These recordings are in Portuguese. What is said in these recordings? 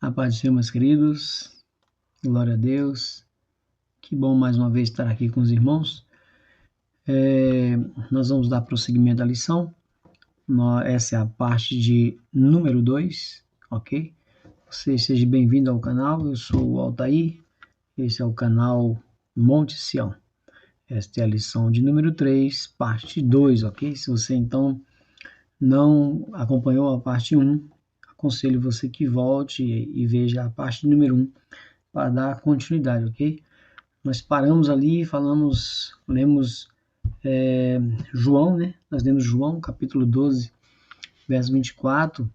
A paz do Senhor, meus queridos, glória a Deus, que bom mais uma vez estar aqui com os irmãos. Nós vamos dar prosseguimento à lição, essa é a parte de número 2, ok? Você seja bem-vindo ao canal, eu sou o Altair, esse é o canal Monte Sião. Esta é a lição de número 3, parte 2, ok? Se você então não acompanhou a parte 1, aconselho você que volte e veja a parte número 1 para dar continuidade, ok? Nós paramos ali, lemos João, né? Nós lemos João, capítulo 12, verso 24,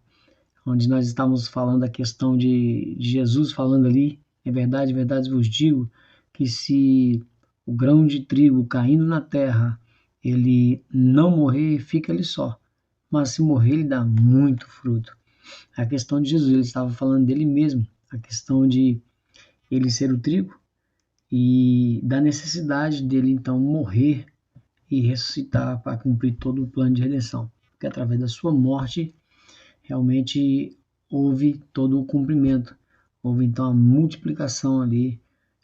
onde nós estávamos falando da questão de Jesus falando ali, é verdade vos digo, que se o grão de trigo caindo na terra, ele não morrer, fica ali só, mas se morrer, ele dá muito fruto. A questão de Jesus, ele estava falando dele mesmo, a questão de ele ser o trigo e da necessidade dele então morrer e ressuscitar para cumprir todo o plano de redenção, porque através da sua morte realmente houve todo o cumprimento, houve então a multiplicação ali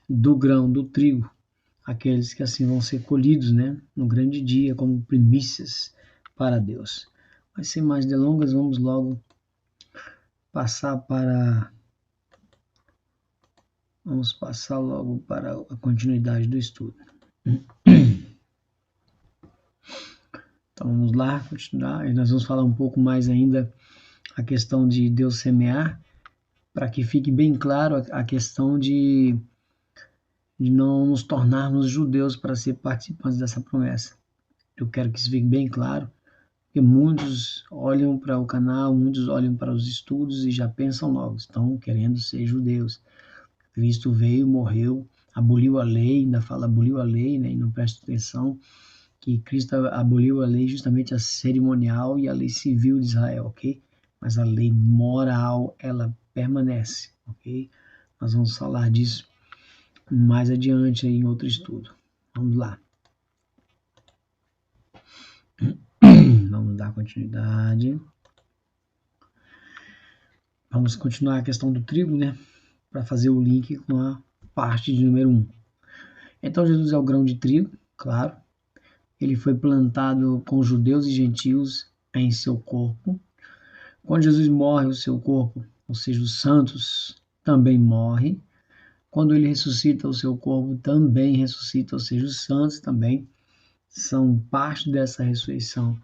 do grão, do trigo, aqueles que assim vão ser colhidos, né, no grande dia como primícias para Deus. Mas sem mais delongas, vamos logo passar para a continuidade do estudo. Então vamos lá, continuar, e nós vamos falar um pouco mais ainda a questão de Deus semear, para que fique bem claro a questão de não nos tornarmos judeus para ser participantes dessa promessa. Eu quero que isso fique bem claro, porque muitos olham para o canal, muitos olham para os estudos e já pensam logo, estão querendo ser judeus. Cristo veio, morreu, aboliu a lei, ainda fala aboliu a lei, né, e não presta atenção que Cristo aboliu a lei justamente a cerimonial e a lei civil de Israel, ok? Mas a lei moral, ela permanece, ok? Nós vamos falar disso mais adiante em outro estudo. Vamos lá. Vamos dar continuidade. Vamos continuar a questão do trigo, né? Para fazer o link com a parte de número 1. Então Jesus é o grão de trigo, claro. Ele foi plantado com judeus e gentios em seu corpo. Quando Jesus morre, o seu corpo, ou seja, os santos, também morre. Quando ele ressuscita, o seu corpo também ressuscita, ou seja, os santos também são parte dessa ressurreição.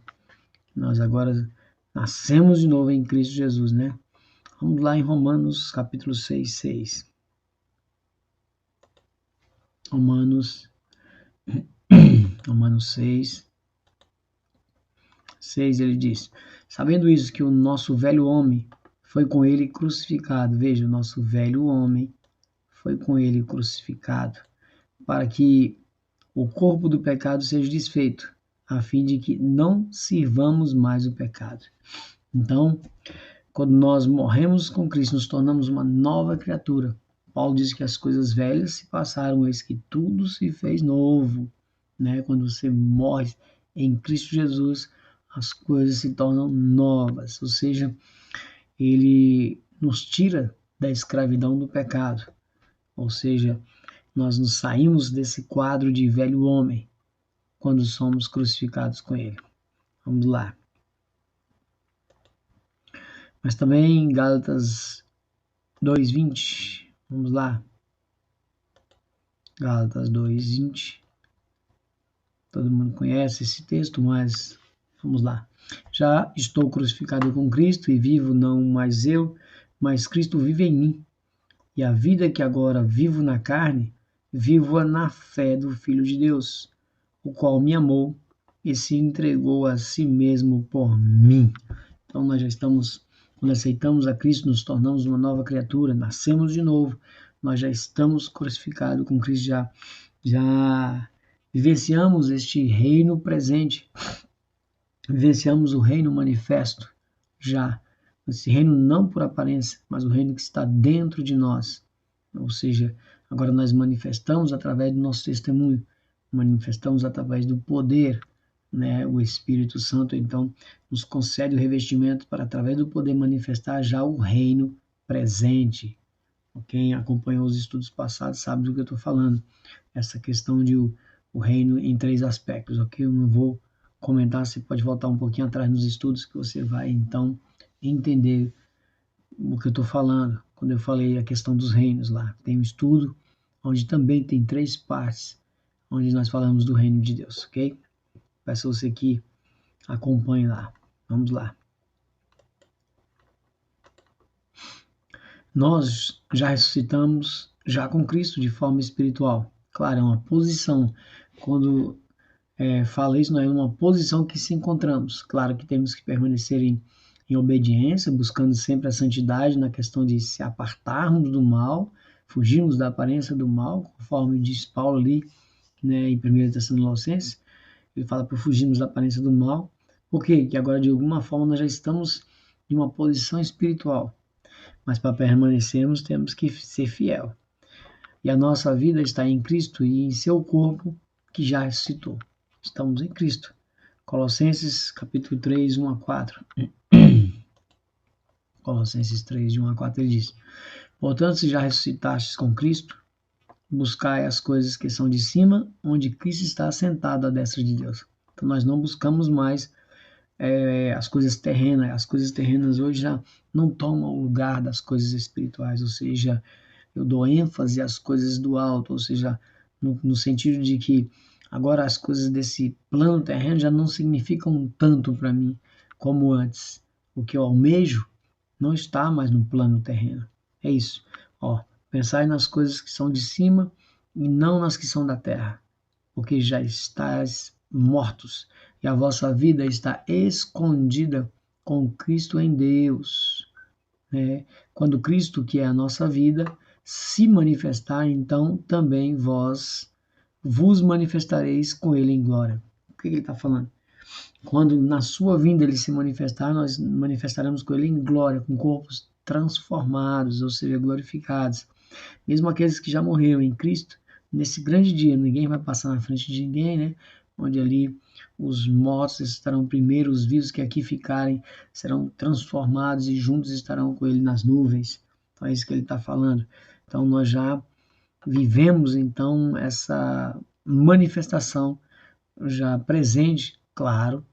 Nós agora nascemos de novo em Cristo Jesus, né? Vamos lá em Romanos, capítulo 6. Romanos 6, ele diz: sabendo isso, que o nosso velho homem foi com ele crucificado. Veja, o nosso velho homem foi com ele crucificado, para que o corpo do pecado seja desfeito, a fim de que não sirvamos mais o pecado. Então, quando nós morremos com Cristo, nos tornamos uma nova criatura. Paulo diz que as coisas velhas se passaram, eis que tudo se fez novo. Né? Quando você morre em Cristo Jesus, as coisas se tornam novas, ou seja, ele nos tira da escravidão do pecado, ou seja, nós nos saímos desse quadro de velho homem quando somos crucificados com ele. Vamos lá. Mas também em Gálatas 2:20, vamos lá. Gálatas 2:20. Todo mundo conhece esse texto, mas vamos lá. Já estou crucificado com Cristo e vivo não mais eu, mas Cristo vive em mim. E a vida que agora vivo na carne, vivo-a na fé do Filho de Deus, o qual me amou e se entregou a si mesmo por mim. Então nós já estamos, quando aceitamos a Cristo, nos tornamos uma nova criatura, nascemos de novo, nós já estamos crucificados com Cristo, já vivenciamos este reino presente, vivenciamos o reino manifesto, já esse reino não por aparência, mas o reino que está dentro de nós, ou seja, agora nós manifestamos através do nosso testemunho, manifestamos através do poder, né? O Espírito Santo então nos concede o revestimento para através do poder manifestar já o reino presente. Quem acompanhou os estudos passados sabe do que eu estou falando. Essa questão de o reino em 3 aspectos, ok? Eu não vou comentar, você pode voltar um pouquinho atrás nos estudos que você vai, então, entender o que eu estou falando. Quando eu falei a questão dos reinos lá, tem um estudo onde também tem 3 partes, onde nós falamos do reino de Deus, ok? Peço você que acompanhe lá. Vamos lá. Nós já ressuscitamos já com Cristo de forma espiritual. Claro, é uma posição. Quando fala isso, não é uma posição que se encontramos. Claro que temos que permanecer em obediência, buscando sempre a santidade na questão de se apartarmos do mal, fugirmos da aparência do mal, conforme diz Paulo ali, né, em 1 Tessalonicenses, ele fala para fugirmos da aparência do mal. Por quê? Que agora, de alguma forma, nós já estamos em uma posição espiritual. Mas para permanecermos, temos que ser fiel. E a nossa vida está em Cristo e em seu corpo, que já ressuscitou. Estamos em Cristo. Colossenses capítulo 3, 1 a 4. Colossenses 3, de 1 a 4, ele diz: portanto, se já ressuscitastes com Cristo, buscai as coisas que são de cima, onde Cristo está assentado à destra de Deus. Então nós não buscamos mais as coisas terrenas. As coisas terrenas hoje já não tomam o lugar das coisas espirituais, ou seja, eu dou ênfase às coisas do alto, ou seja, no sentido de que agora as coisas desse plano terreno já não significam tanto para mim como antes. O que eu almejo não está mais no plano terreno. É isso. Pensai nas coisas que são de cima e não nas que são da terra, porque já estáis mortos e a vossa vida está escondida com Cristo em Deus. Quando Cristo, que é a nossa vida, se manifestar, então também vós vos manifestareis com ele em glória. O que ele está falando? Quando na sua vinda ele se manifestar, nós manifestaremos com ele em glória, com corpos transformados, ou seja, glorificados. Mesmo aqueles que já morreram em Cristo, nesse grande dia, ninguém vai passar na frente de ninguém, né? Onde ali os mortos estarão primeiro, os vivos que aqui ficarem serão transformados e juntos estarão com ele nas nuvens. Então é isso que ele está falando. Então nós já vivemos então essa manifestação já presente, claro,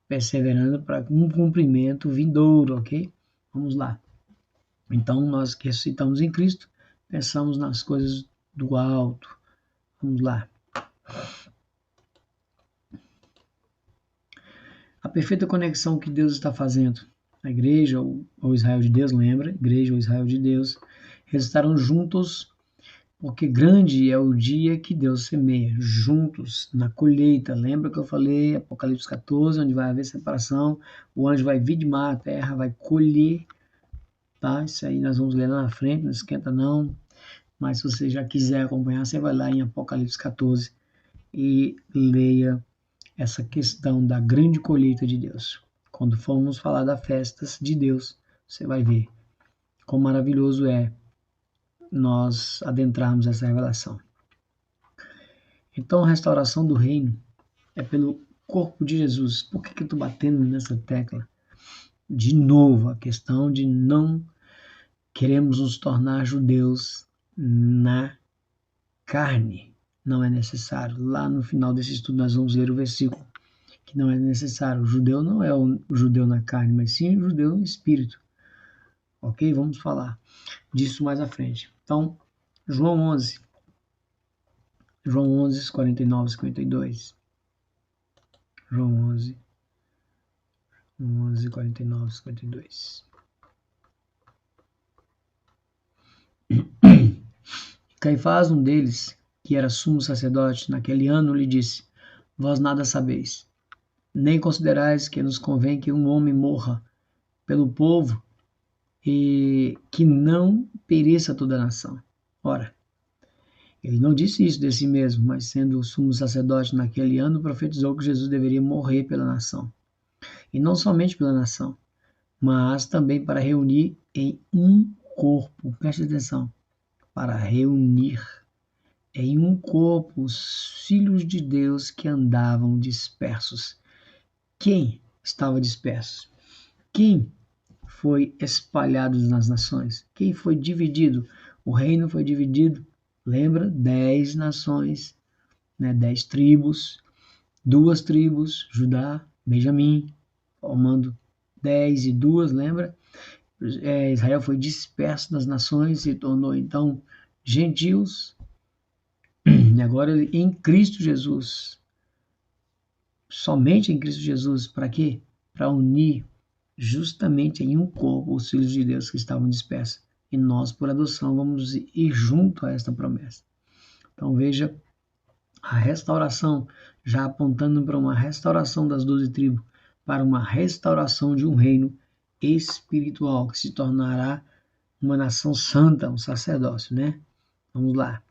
perseverando para um cumprimento vindouro, ok? Vamos lá. Então nós que ressuscitamos em Cristo, pensamos nas coisas do alto. Vamos lá. A perfeita conexão que Deus está fazendo. A igreja ou Israel de Deus, lembra? Igreja ou Israel de Deus, eles estarão juntos, porque grande é o dia que Deus semeia, juntos na colheita. Lembra que eu falei, Apocalipse 14, onde vai haver separação, o anjo vai vidimar a terra, vai colher, tá? Isso aí nós vamos ler lá na frente, não esquenta não. Mas se você já quiser acompanhar, você vai lá em Apocalipse 14 e leia essa questão da grande colheita de Deus. Quando formos falar das festas de Deus, você vai ver quão maravilhoso é nós adentrarmos essa revelação. Então, a restauração do reino é pelo corpo de Jesus. Por que eu estou batendo nessa tecla? De novo, a questão de não queremos nos tornar judeus na carne. Não é necessário. Lá no final desse estudo nós vamos ler o versículo que não é necessário. O judeu não é o judeu na carne, mas sim o judeu no espírito. Ok? Vamos falar disso mais à frente. Então, João 11. João 11, 49, 52. João 11, 49, 52. Caifás, um deles, que era sumo sacerdote naquele ano, lhe disse: vós nada sabeis, nem considerais que nos convém que um homem morra pelo povo e que não pereça toda a nação. Ora, ele não disse isso de si mesmo, mas sendo o sumo sacerdote naquele ano, profetizou que Jesus deveria morrer pela nação. E não somente pela nação, mas também para reunir em um corpo, preste atenção, para reunir em um corpo os filhos de Deus que andavam dispersos. Quem estava disperso? Quem foi espalhado nas nações? Quem foi dividido? O reino foi dividido, lembra? 10 nações, né? 10 tribos, 2 tribos, Judá, Benjamim, formando 10 e 2, lembra? Israel foi disperso das nações, se tornou então gentios, e agora em Cristo Jesus, somente em Cristo Jesus, para quê? Para unir justamente em um corpo os filhos de Deus que estavam dispersos. E nós, por adoção, vamos ir junto a esta promessa. Então veja a restauração, já apontando para uma restauração das 12 tribos, para uma restauração de um reino espiritual, que se tornará uma nação santa, um sacerdócio, né? Vamos lá.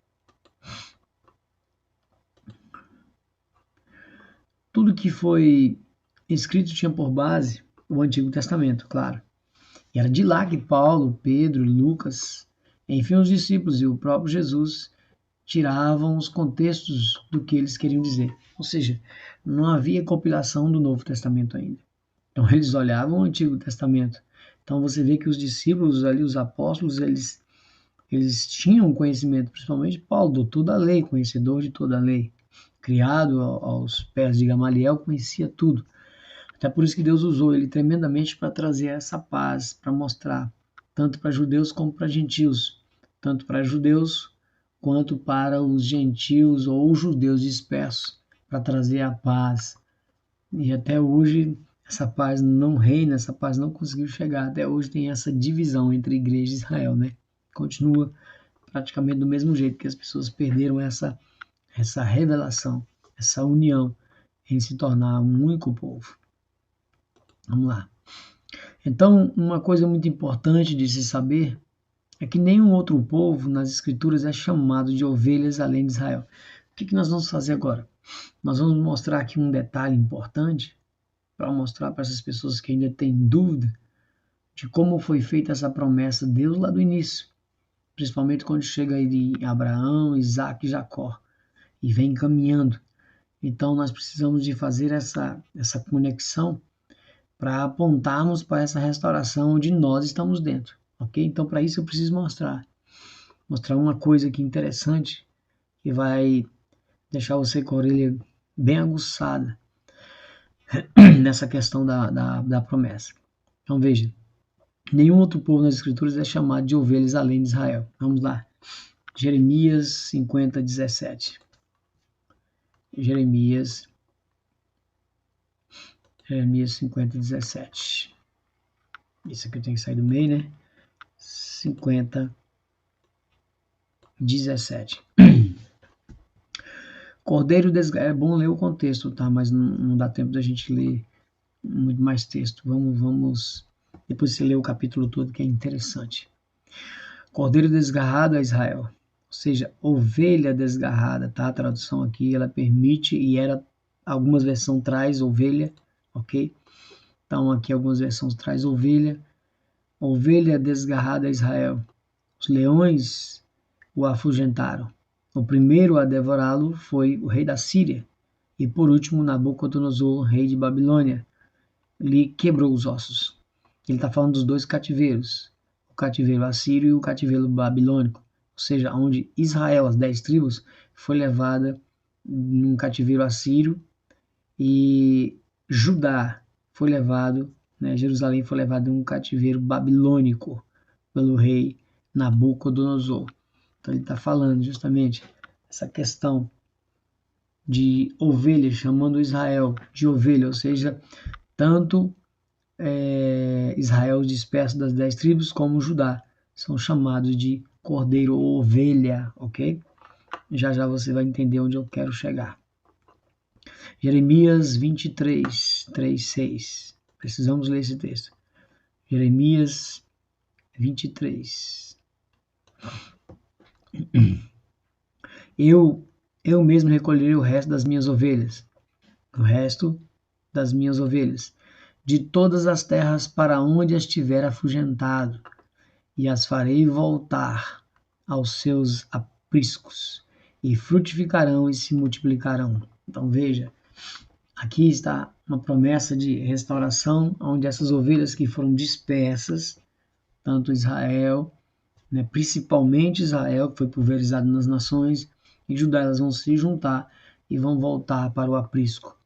Tudo que foi escrito tinha por base o Antigo Testamento, claro. E era de lá que Paulo, Pedro, Lucas, enfim, os discípulos e o próprio Jesus tiravam os contextos do que eles queriam dizer. Ou seja, não havia compilação do Novo Testamento ainda. Então eles olhavam o Antigo Testamento. Então você vê que os discípulos ali, os apóstolos, eles tinham conhecimento, principalmente Paulo, doutor da lei, conhecedor de toda a lei. Criado aos pés de Gamaliel, conhecia tudo. Até por isso que Deus usou ele tremendamente para trazer essa paz, para mostrar, tanto para judeus como para gentios, tanto para judeus quanto para os gentios ou os judeus dispersos, para trazer a paz. E até hoje essa paz não reina, essa paz não conseguiu chegar. Até hoje tem essa divisão entre a igreja e Israel, né? Continua praticamente do mesmo jeito, que as pessoas perderam essa revelação, essa união em se tornar um único povo. Vamos lá. Então, uma coisa muito importante de se saber é que nenhum outro povo nas Escrituras é chamado de ovelhas além de Israel. O que nós vamos fazer agora? Nós vamos mostrar aqui um detalhe importante para mostrar para essas pessoas que ainda têm dúvida de como foi feita essa promessa de Deus lá do início, principalmente quando chega aí de Abraão, Isaac e Jacó e vem caminhando. Então nós precisamos de fazer essa conexão para apontarmos para essa restauração onde nós estamos dentro, ok? Então para isso eu preciso mostrar uma coisa aqui interessante que vai deixar você com a orelha bem aguçada nessa questão da promessa. Então veja, nenhum outro povo nas Escrituras é chamado de ovelhas além de Israel. Vamos lá. Jeremias 50, 17. Jeremias 50, 17. Isso aqui tem que sair do meio, né? 50, 17. Cordeiro desgarrado. É bom ler o contexto, tá? Mas não dá tempo da gente ler muito mais texto. Vamos depois você lê o capítulo todo, que é interessante. Cordeiro desgarrado é Israel. Ou seja, ovelha desgarrada, tá? A tradução aqui, ela permite, e algumas versões traz ovelha, ok? Então aqui algumas versões traz ovelha. Ovelha desgarrada é Israel. Os leões o afugentaram. O primeiro a devorá-lo foi o rei da Síria. E por último, Nabucodonosor, rei de Babilônia, lhe quebrou os ossos. Ele está falando dos dois cativeiros, o cativeiro assírio e o cativeiro babilônico, ou seja, onde Israel, as 10 tribos, foi levada num cativeiro assírio e Judá foi levado, né, Jerusalém foi levado em um cativeiro babilônico pelo rei Nabucodonosor. Então ele está falando justamente essa questão de ovelha, chamando Israel de ovelha, ou seja, tanto Israel disperso das 10 tribos como Judá são chamados de cordeiro ou ovelha, ok? Já já você vai entender onde eu quero chegar. Jeremias 23, 3, 6. Precisamos ler esse texto. Jeremias 23. Eu mesmo recolherei o resto das minhas ovelhas. O resto das minhas ovelhas. De todas as terras para onde as tiver afugentado. E as farei voltar aos seus apriscos. E frutificarão e se multiplicarão. Então veja, aqui está uma promessa de restauração, onde essas ovelhas que foram dispersas, tanto Israel, né, principalmente Israel, que foi pulverizado nas nações, e Judá, elas vão se juntar e vão voltar para o aprisco.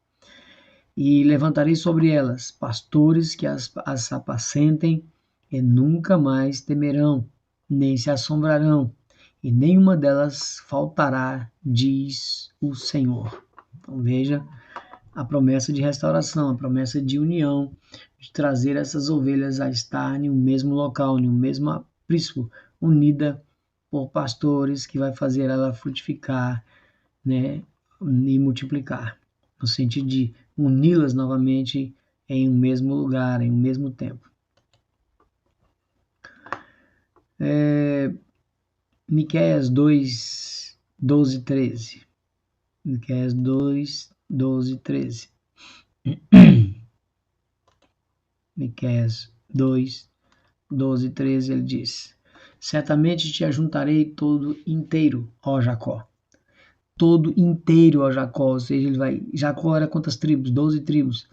E levantarei sobre elas pastores que as apacentem, e nunca mais temerão, nem se assombrarão, e nenhuma delas faltará, diz o Senhor. Então veja a promessa de restauração, a promessa de união, de trazer essas ovelhas a estar em um mesmo local, em um mesmo aprisco, unida por pastores, que vai fazer ela frutificar, né, e multiplicar, no sentido de uni-las novamente em um mesmo lugar, em um mesmo tempo. Miqueias 2, 12 e 13. Miqueias 2, 12 e 13. Miqueias 2, 12 e 13, ele diz: certamente te ajuntarei todo inteiro, ó Jacó. Todo inteiro, ó Jacó. Ou seja, ele vai. Jacó era quantas tribos? 12 tribos.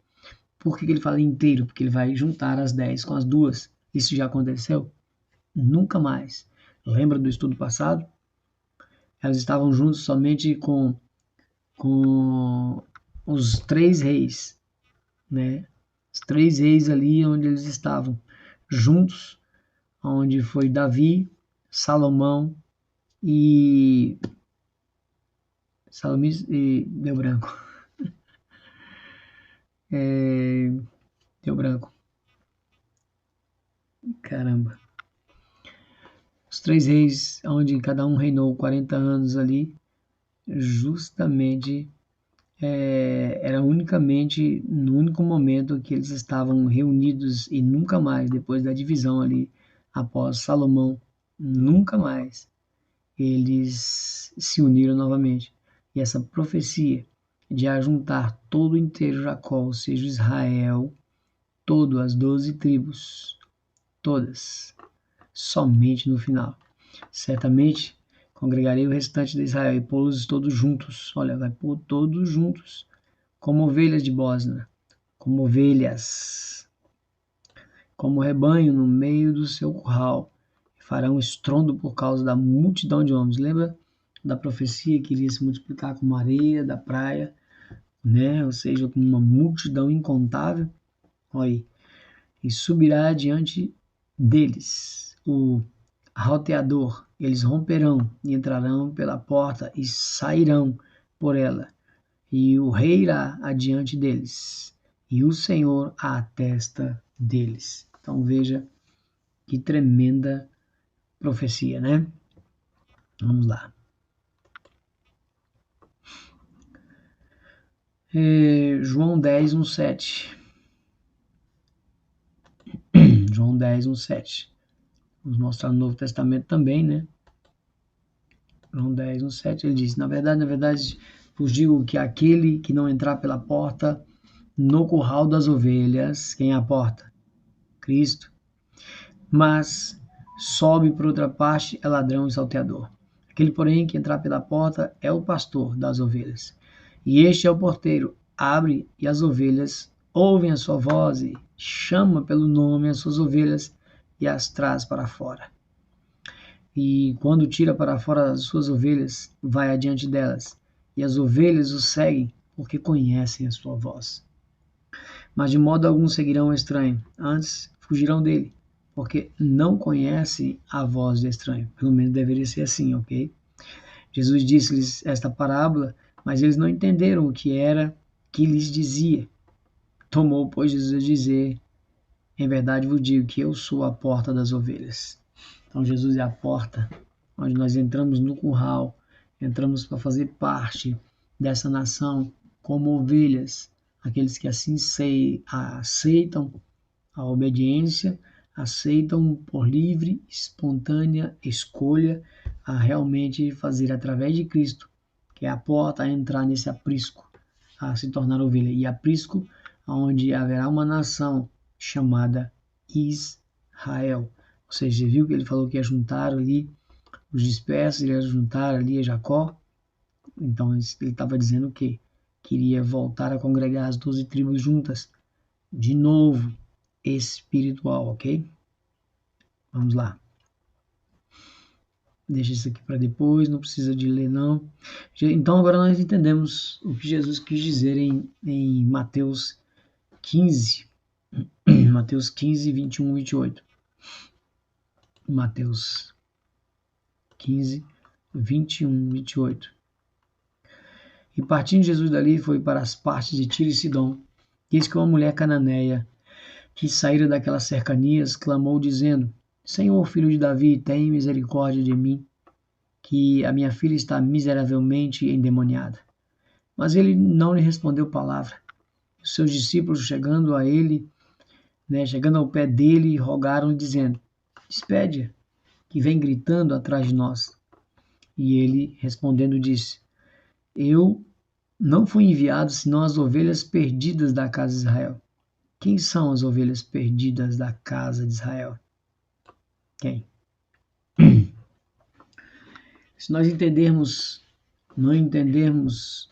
Por que ele fala inteiro? Porque ele vai juntar as 10 com as duas. Isso já aconteceu? Nunca mais. Lembra do estudo passado? Elas estavam juntos somente com os 3 reis, né? Os 3 reis ali onde eles estavam juntos, onde foi Davi, Salomão e deu branco. Deu branco. Caramba. Os 3 reis, onde cada um reinou 40 anos ali, justamente era unicamente no único momento que eles estavam reunidos, e nunca mais, depois da divisão ali, após Salomão, nunca mais eles se uniram novamente. E essa profecia de ajuntar todo inteiro Jacó, ou seja, Israel, todo as 12 tribos, todas, somente no final. Certamente congregarei o restante de Israel e pô-los todos juntos. Olha, vai pôr todos juntos, como ovelhas de Bosna, como ovelhas, como rebanho no meio do seu curral. Farão estrondo por causa da multidão de homens. Lembra da profecia que iria se multiplicar como areia da praia, né? Ou seja, com uma multidão incontável. Olha aí. E subirá diante deles o roteador. Eles romperão e entrarão pela porta e sairão por ela. E o rei irá adiante deles, e o Senhor à testa deles. Então veja que tremenda profecia, né? Vamos lá. João 10, 1, 7. João 10, 1, 7. Vamos mostrar no Novo Testamento também, né? João 10, 1, 7, ele diz: na verdade, vos digo que aquele que não entrar pela porta no curral das ovelhas, quem é a porta? Cristo. Mas sobe por outra parte é ladrão e salteador. Aquele, porém, que entrar pela porta é o pastor das ovelhas. E este é o porteiro, abre, e as ovelhas ouvem a sua voz, e chama pelo nome as suas ovelhas e as traz para fora. E quando tira para fora as suas ovelhas, vai adiante delas, e as ovelhas o seguem, porque conhecem a sua voz. Mas de modo algum seguirão o estranho, antes fugirão dele, porque não conhecem a voz do estranho. Pelo menos deveria ser assim, ok? Jesus disse-lhes esta parábola, mas eles não entenderam o que era que lhes dizia. Tomou, pois, Jesus a dizer: em verdade vos digo que eu sou a porta das ovelhas. Então Jesus é a porta, onde nós entramos no curral, entramos para fazer parte dessa nação como ovelhas, aqueles que assim aceitam a obediência, aceitam por livre, espontânea escolha a realmente fazer através de Cristo, que é a porta a entrar nesse aprisco, a se tornar ovelha. E aprisco, onde haverá uma nação chamada Israel. Ou seja, viu que ele falou que ia juntar ali os dispersos, ele ia juntar ali a Jacó. Então ele estava dizendo o quê? queria voltar a congregar as 12 tribos juntas, de novo, espiritual, ok? Vamos lá. Deixa isso aqui para depois, não precisa de ler não. Então agora nós entendemos o que Jesus quis dizer em Mateus 15, Mateus 15, 21, 28. Mateus 15, 21, 28. E partindo Jesus dali, foi para as partes de Tiro e Sidom. Eis que uma mulher cananeia, que saíra daquelas cercanias, clamou, dizendo: Senhor, filho de Davi, tem misericórdia de mim, que a minha filha está miseravelmente endemoniada. Mas ele não lhe respondeu palavra. Os seus discípulos, chegando a ele, chegando ao pé dele, rogaram-lhe, dizendo: Despede-a, que vem gritando atrás de nós. E ele, respondendo, disse: Eu não fui enviado senão as ovelhas perdidas da casa de Israel. Quem são as ovelhas perdidas da casa de Israel? Quem? Se nós não entendermos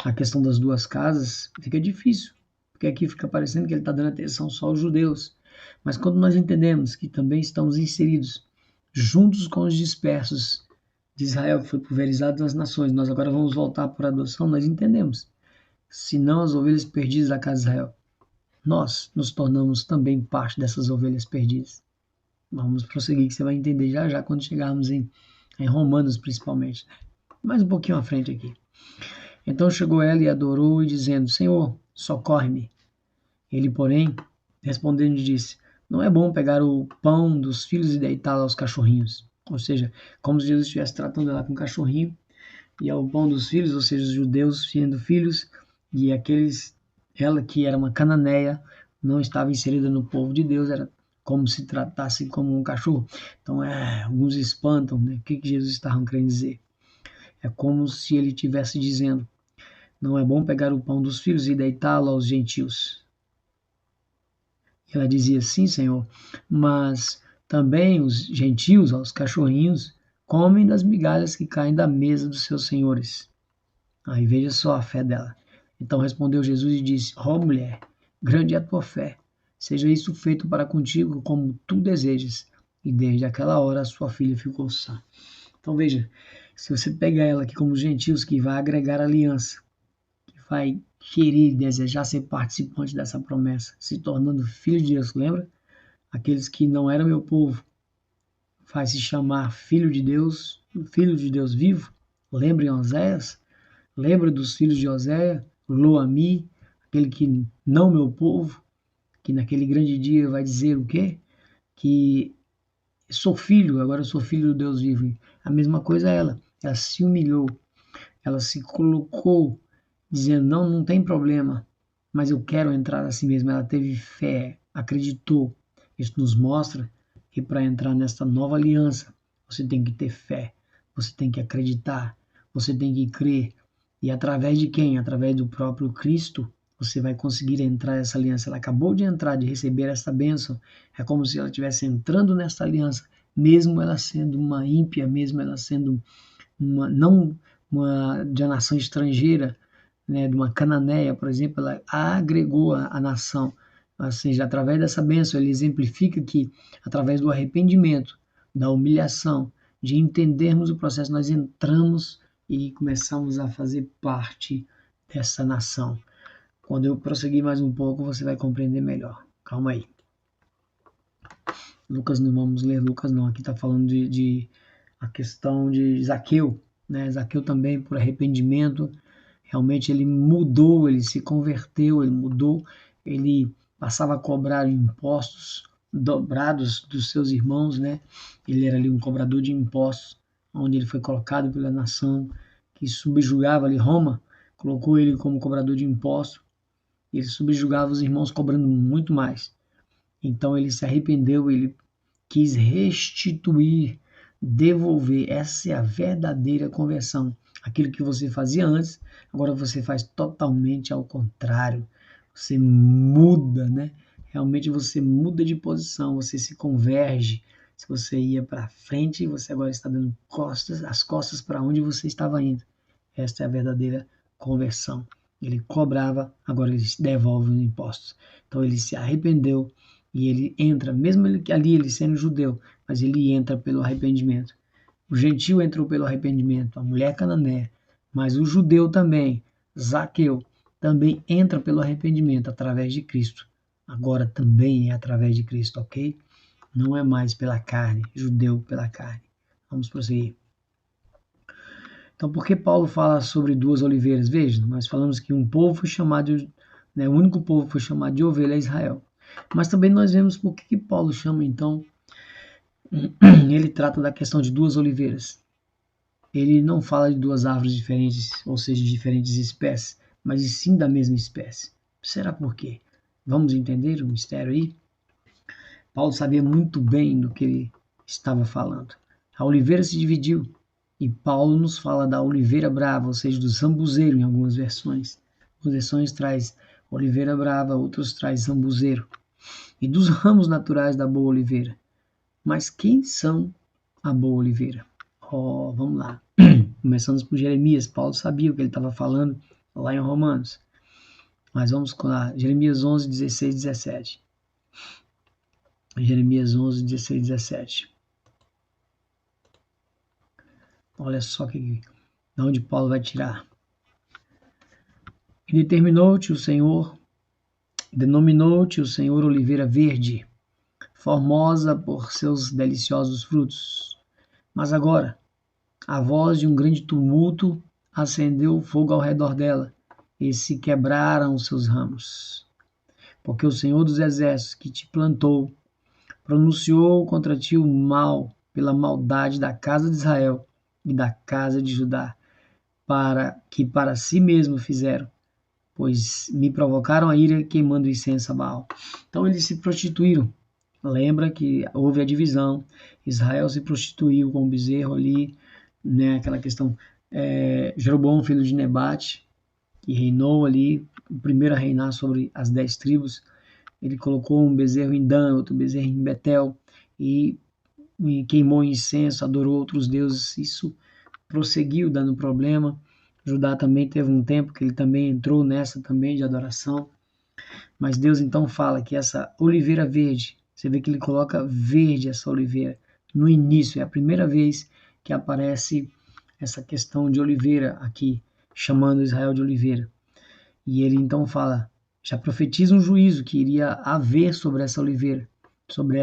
a questão das duas casas, fica difícil, porque aqui fica parecendo que ele está dando atenção só aos judeus. Mas quando nós entendemos que também estamos inseridos juntos com os dispersos de Israel, que foi pulverizado nas nações, nós agora vamos voltar por adoção, nós entendemos. Se não as ovelhas perdidas da casa de Israel, nós nos tornamos também parte dessas ovelhas perdidas. Vamos prosseguir, que você vai entender já já quando chegarmos em Romanos, principalmente. Mais um pouquinho à frente aqui. Então chegou ela e adorou, e dizendo: Senhor, socorre-me. Ele, porém, respondendo, disse: Não é bom pegar o pão dos filhos e deitá-lo aos cachorrinhos. Ou seja, como se Jesus estivesse tratando ela com um cachorrinho, e ao pão dos filhos, ou seja, os judeus sendo filhos, e ela que era uma cananeia, não estava inserida no povo de Deus, era como se tratasse como um cachorro. Então, alguns espantam, né? O que Jesus estava querendo dizer? É como se ele estivesse dizendo: não é bom pegar o pão dos filhos e deitá-lo aos gentios. E ela dizia: sim, Senhor, mas também os gentios, os cachorrinhos, comem das migalhas que caem da mesa dos seus senhores. Aí veja só a fé dela. Então respondeu Jesus e disse: ó mulher, grande é a tua fé, seja isso feito para contigo como tu desejas. E desde aquela hora a sua filha ficou sã. Então veja, se você pegar ela aqui como gentios, que vai agregar aliança, que vai querer, desejar ser participante dessa promessa, se tornando filho de Deus, lembra? Aqueles que não eram meu povo, vai se chamar filho de Deus vivo. Lembra em Oséias? Lembra dos filhos de Oséias? Lo-ami, aquele que não meu povo, que naquele grande dia vai dizer o quê? Que sou filho, agora sou filho do Deus vivo. A mesma coisa ela se humilhou, ela se colocou, dizendo: não tem problema, mas eu quero entrar assim mesmo. Ela teve fé, acreditou. Isso nos mostra que para entrar nesta nova aliança, você tem que ter fé, você tem que acreditar, você tem que crer. E através de quem? Através do próprio Cristo, você vai conseguir entrar nessa aliança. Ela acabou de entrar, de receber essa bênção. É como se ela estivesse entrando nessa aliança, mesmo ela sendo uma ímpia, mesmo ela sendo não uma de uma nação estrangeira, né, de uma cananeia, por exemplo, ela agregou a nação. Ou seja, através dessa bênção, ele exemplifica que, através do arrependimento, da humilhação, de entendermos o processo, nós entramos e começamos a fazer parte dessa nação. Quando eu prosseguir mais um pouco, você vai compreender melhor. Calma aí. Lucas, não vamos ler Lucas não, aqui está falando de a questão de Zaqueu, né? Zaqueu também, por arrependimento, realmente ele mudou, ele se converteu, ele mudou, ele passava a cobrar impostos dobrados dos seus irmãos, né? Ele era ali um cobrador de impostos, onde ele foi colocado pela nação que subjugava ali Roma, colocou ele como cobrador de impostos, e ele subjugava os irmãos cobrando muito mais. Então ele se arrependeu, ele quis restituir, devolver. Essa é a verdadeira conversão. Aquilo que você fazia antes, agora você faz totalmente ao contrário. Você muda, né? Realmente você muda de posição, você se converge. Se você ia para frente, você agora está dando as costas para onde você estava indo. Esta é a verdadeira conversão. Ele cobrava, agora ele devolve os impostos. Então ele se arrependeu e ele entra, mesmo ali ele sendo judeu, mas ele entra pelo arrependimento. O gentio entrou pelo arrependimento, a mulher cananeia, mas o judeu também, Zaqueu, também entra pelo arrependimento através de Cristo. Agora também é através de Cristo, ok? Não é mais pela carne, judeu pela carne. Vamos prosseguir. Então, por que Paulo fala sobre duas oliveiras? Veja, nós falamos que um povo foi chamado, o único povo foi chamado de ovelha é Israel. Mas também nós vemos por que Paulo chama, então, ele trata da questão de duas oliveiras. Ele não fala de duas árvores diferentes, ou seja, de diferentes espécies, mas sim da mesma espécie. Será por quê? Vamos entender o mistério aí? Paulo sabia muito bem do que ele estava falando. A oliveira se dividiu e Paulo nos fala da oliveira brava, ou seja, do zambuzeiro em algumas versões. Algumas versões traz oliveira brava, outros traz zambuzeiro. E dos ramos naturais da boa oliveira. Mas quem são a boa oliveira? Vamos lá. Começamos por Jeremias. Paulo sabia o que ele estava falando lá em Romanos. Mas vamos lá. Jeremias 11, 16, 17. Jeremias 11, 16, 17. Olha só de onde Paulo vai tirar. E denominou-te o Senhor oliveira verde, formosa por seus deliciosos frutos. Mas agora, a voz de um grande tumulto acendeu o fogo ao redor dela, e se quebraram os seus ramos. Porque o Senhor dos Exércitos, que te plantou, pronunciou contra ti o mal pela maldade da casa de Israel e da casa de Judá, para si mesmo fizeram, pois me provocaram a ira queimando incenso a Baal. Então eles se prostituíram. Lembra que houve a divisão, Israel se prostituiu com o bezerro ali, né, aquela questão, Jeroboão, filho de Nebate, que reinou ali, o primeiro a reinar sobre as 10 tribos, ele colocou um bezerro em Dan, outro bezerro em Betel, e queimou incenso, adorou outros deuses, isso prosseguiu dando problema. Judá também teve um tempo que ele também entrou nessa também de adoração, mas Deus então fala que essa oliveira verde, você vê que ele coloca verde essa oliveira no início, é a primeira vez que aparece essa questão de oliveira aqui, chamando Israel de oliveira. E ele então fala, já profetiza um juízo que iria haver sobre essa oliveira, sobre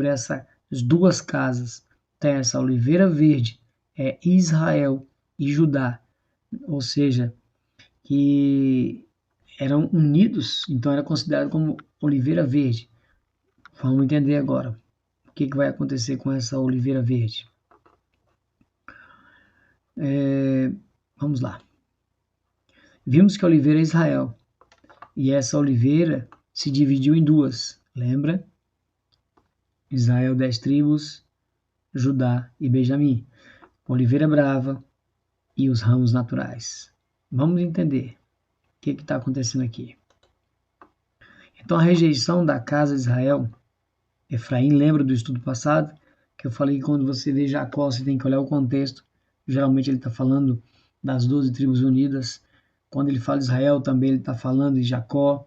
essas duas casas. Tem essa oliveira verde, é Israel e Judá, ou seja, que eram unidos, então era considerado como oliveira verde. Vamos entender agora o que vai acontecer com essa oliveira verde. Vamos lá. Vimos que a oliveira é Israel, e essa oliveira se dividiu em duas, lembra? Israel, 10 tribos, Judá e Benjamim. Oliveira brava e os ramos naturais. Vamos entender o que está acontecendo aqui. Então, a rejeição da casa de Israel, Efraim, lembra do estudo passado, que eu falei que quando você vê Jacó, você tem que olhar o contexto. Geralmente ele está falando das 12 tribos unidas. Quando ele fala Israel, também ele está falando de Jacó.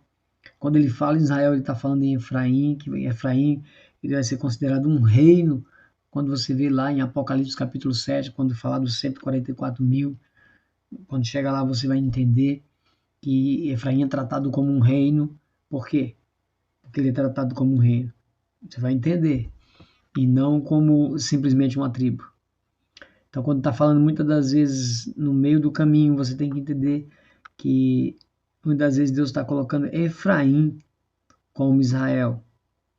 Quando ele fala em Israel, ele está falando em Efraim, que Efraim ele vai ser considerado um reino. Quando você vê lá em Apocalipse capítulo 7, quando fala dos 144 mil, quando chega lá você vai entender que Efraim é tratado como um reino. Por quê? Porque ele é tratado como um reino. Você vai entender. E não como simplesmente uma tribo. Então, quando está falando muitas das vezes no meio do caminho, você tem que entender que muitas vezes Deus está colocando Efraim como Israel.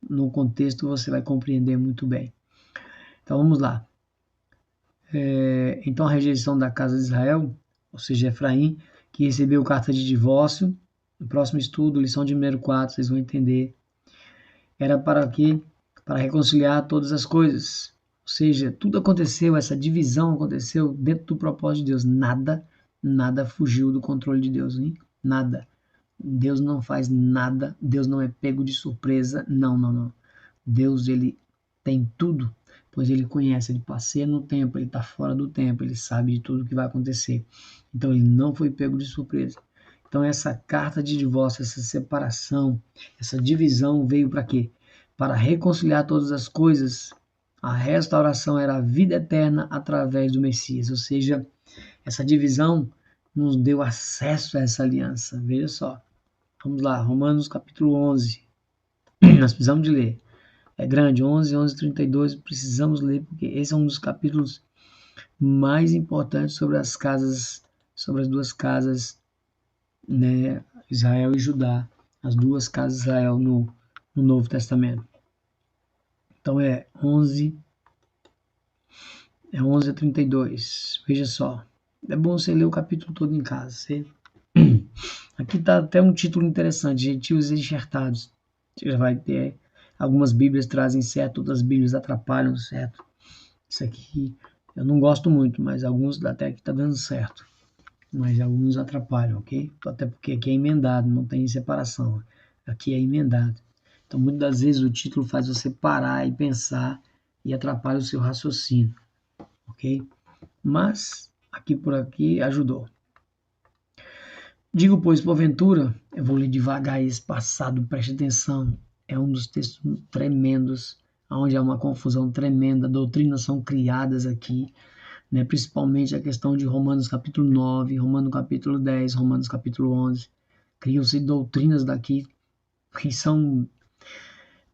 No contexto você vai compreender muito bem. Então vamos lá. Então a rejeição da casa de Israel, ou seja, Efraim, que recebeu carta de divórcio, no próximo estudo, lição de número 4, vocês vão entender, era para quê? Para reconciliar todas as coisas. Ou seja, tudo aconteceu, essa divisão aconteceu dentro do propósito de Deus. Nada fugiu do controle de Deus, hein? Nada. Deus não faz nada, Deus não é pego de surpresa, não. Deus, ele tem tudo pois ele conhece, ele passeia no tempo, ele está fora do tempo, ele sabe de tudo o que vai acontecer. Então ele não foi pego de surpresa. Então essa carta de divórcio, essa separação, essa divisão veio para quê? Para reconciliar todas as coisas. A restauração era a vida eterna através do Messias, ou seja, essa divisão nos deu acesso a essa aliança. Veja só. Vamos lá, Romanos capítulo 11. Nós precisamos de ler. É grande, 11, 32, precisamos ler, porque esse é um dos capítulos mais importantes sobre as casas, sobre as duas casas, né, Israel e Judá, as duas casas de Israel no Novo Testamento. Então é 11 a 32. Veja só. É bom você ler o capítulo todo em casa. Aqui está até um título interessante, gentios enxertados. Você já vai ter, algumas bíblias trazem certo, outras bíblias atrapalham certo. Isso aqui eu não gosto muito, mas alguns até que está dando certo. Mas alguns atrapalham, ok? Até porque aqui é emendado, não tem separação. Aqui é emendado. Então, muitas das vezes o título faz você parar e pensar e atrapalha o seu raciocínio, ok? Mas, aqui por aqui, ajudou. Digo, pois, porventura, eu vou ler devagar esse passado, preste atenção, é um dos textos tremendos, onde há uma confusão tremenda, doutrinas são criadas aqui, né? Principalmente a questão de Romanos capítulo 9, Romanos capítulo 10, Romanos capítulo 11, criam-se doutrinas daqui que são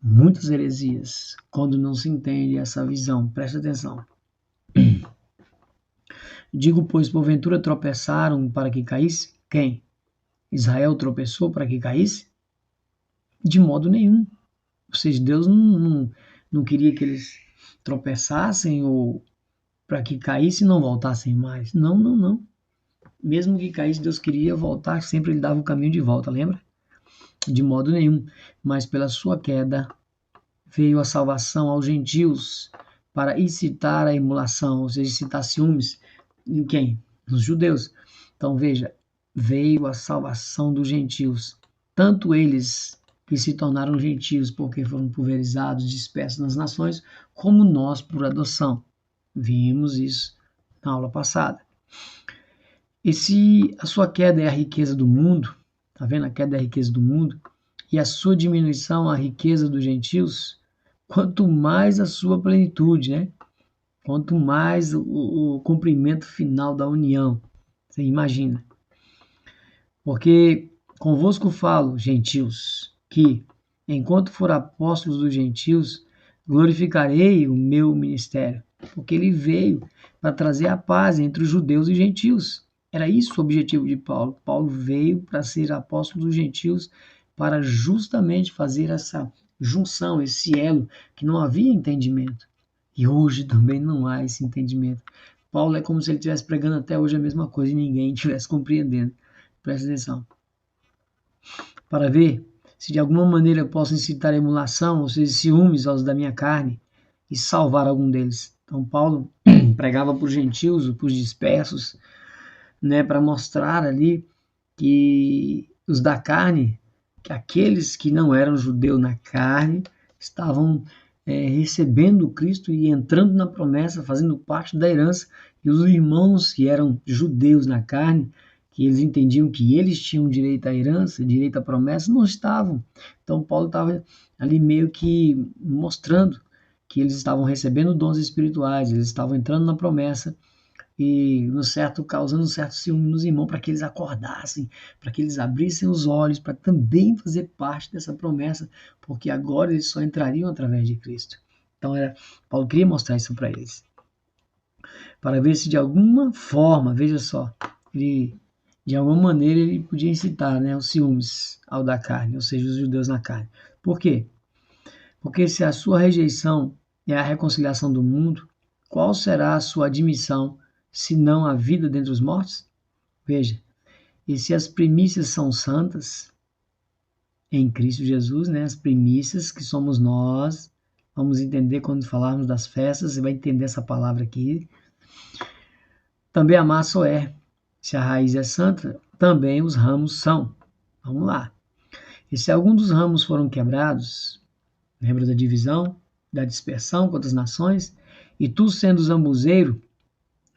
muitas heresias, quando não se entende essa visão, preste atenção. Digo, pois, porventura tropeçaram para que caísse? Quem? Israel tropeçou para que caísse? De modo nenhum. Ou seja, Deus não queria que eles tropeçassem ou para que caíssem e não voltassem mais. Não, não, não. Mesmo que caísse, Deus queria voltar, sempre ele dava o caminho de volta, lembra? De modo nenhum. Mas pela sua queda veio a salvação aos gentios para incitar a emulação, ou seja, incitar ciúmes. Em quem? Nos judeus. Então veja, veio a salvação dos gentios, tanto eles que se tornaram gentios porque foram pulverizados, dispersos nas nações, como nós por adoção. Vimos isso na aula passada. E se a sua queda é a riqueza do mundo, tá vendo? A queda é a riqueza do mundo, e a sua diminuição a riqueza dos gentios, quanto mais a sua plenitude, né? Quanto mais o cumprimento final da união. Você imagina. Porque convosco falo, gentios, que, enquanto for apóstolo dos gentios, glorificarei o meu ministério. Porque ele veio para trazer a paz entre os judeus e gentios. Era isso o objetivo de Paulo. Paulo veio para ser apóstolo dos gentios, para justamente fazer essa junção, esse elo, que não havia entendimento. E hoje também não há esse entendimento. Paulo é como se ele estivesse pregando até hoje a mesma coisa e ninguém estivesse compreendendo. Presta atenção. Para ver se de alguma maneira eu posso incitar emulação, ou seja, ciúmes aos da minha carne, e salvar algum deles. Então Paulo pregava para os gentios, para os dispersos, né, para mostrar ali que os da carne, que aqueles que não eram judeus na carne, estavam recebendo Cristo e entrando na promessa, fazendo parte da herança, e os irmãos que eram judeus na carne, que eles entendiam que eles tinham direito à herança, direito à promessa, não estavam. Então Paulo estava ali meio que mostrando que eles estavam recebendo dons espirituais, eles estavam entrando na promessa, e no certo, causando um certo ciúme nos irmãos, para que eles acordassem, para que eles abrissem os olhos, para também fazer parte dessa promessa, porque agora eles só entrariam através de Cristo. Então Paulo queria mostrar isso para eles, para ver se de alguma forma, veja só, de alguma maneira ele podia incitar, né, os ciúmes ao da carne, ou seja, os judeus na carne. Por quê? Porque se a sua rejeição é a reconciliação do mundo, qual será a sua admissão, se não a vida dentre os mortos? Veja, e se as primícias são santas, em Cristo Jesus, né, as primícias que somos nós, vamos entender quando falarmos das festas, você vai entender essa palavra aqui, também a massa é. Se a raiz é santa, também os ramos são. Vamos lá. E se algum dos ramos foram quebrados, lembra da divisão, da dispersão com outras nações? E tu, sendo zambuzeiro,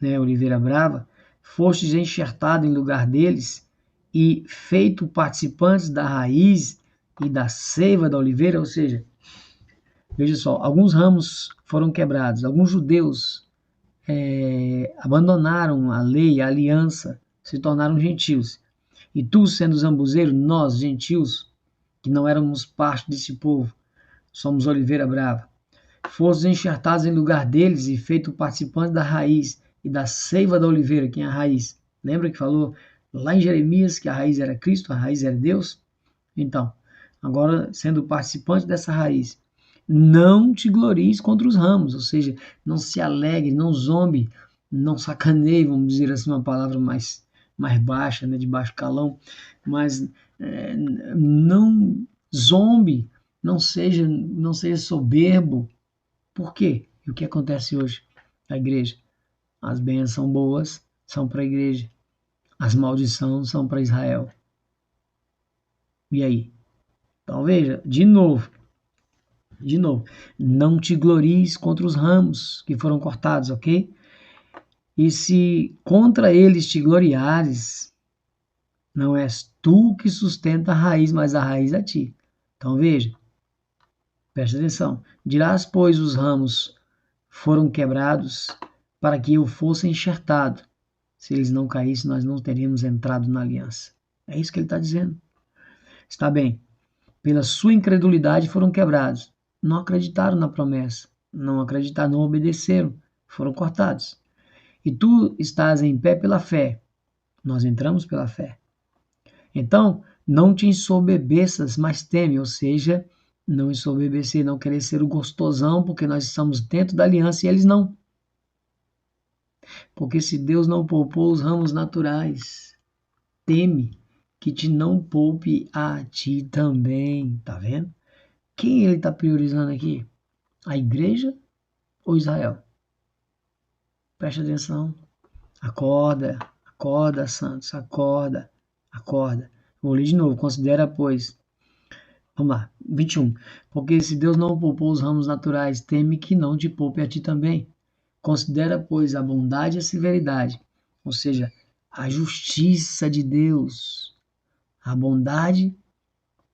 né, oliveira brava, fostes enxertado em lugar deles e feito participantes da raiz e da seiva da oliveira, ou seja, veja só, alguns ramos foram quebrados, alguns judeus abandonaram a lei, a aliança, se tornaram gentios. E tu, sendo zambuzeiro, nós, gentios, que não éramos parte desse povo, somos oliveira brava, fostes enxertados em lugar deles e feito participantes da raiz e da seiva da oliveira, quem é a raiz. Lembra que falou lá em Jeremias que a raiz era Cristo, a raiz era Deus? Então, agora sendo participante dessa raiz, não te glories contra os ramos, ou seja, não se alegre, não zombe, não sacaneie, vamos dizer assim, uma palavra mais baixa, né, de baixo calão, mas não zombe, não seja soberbo. Por quê? E o que acontece hoje? A igreja, as bênçãos são boas, são para a igreja, as maldições são para Israel. E aí? Então veja, de novo, não te glories contra os ramos que foram cortados, ok? E se contra eles te gloriares, não és tu que sustenta a raiz, mas a raiz a ti. Então veja, presta atenção. Dirás, pois, os ramos foram quebrados para que eu fosse enxertado. Se eles não caíssem, nós não teríamos entrado na aliança. É isso que ele está dizendo. Está bem. Pela sua incredulidade foram quebrados. Não acreditaram na promessa. Não acreditaram, não obedeceram. Foram cortados. E tu estás em pé pela fé. Nós entramos pela fé. Então, não te ensoberbeças, mas teme, ou seja, não ensoberbecer, não querer ser o gostosão, porque nós estamos dentro da aliança e eles não. Porque se Deus não poupou os ramos naturais, teme que te não poupe a ti também, tá vendo? Quem ele está priorizando aqui? A igreja ou Israel? Preste atenção. Acorda, acorda, santos, acorda, acorda. Vou ler de novo. Considera, pois. Vamos lá, 21. Porque se Deus não poupou os ramos naturais, teme que não te poupe a ti também. Considera, pois, a bondade e a severidade, ou seja, a justiça de Deus, a bondade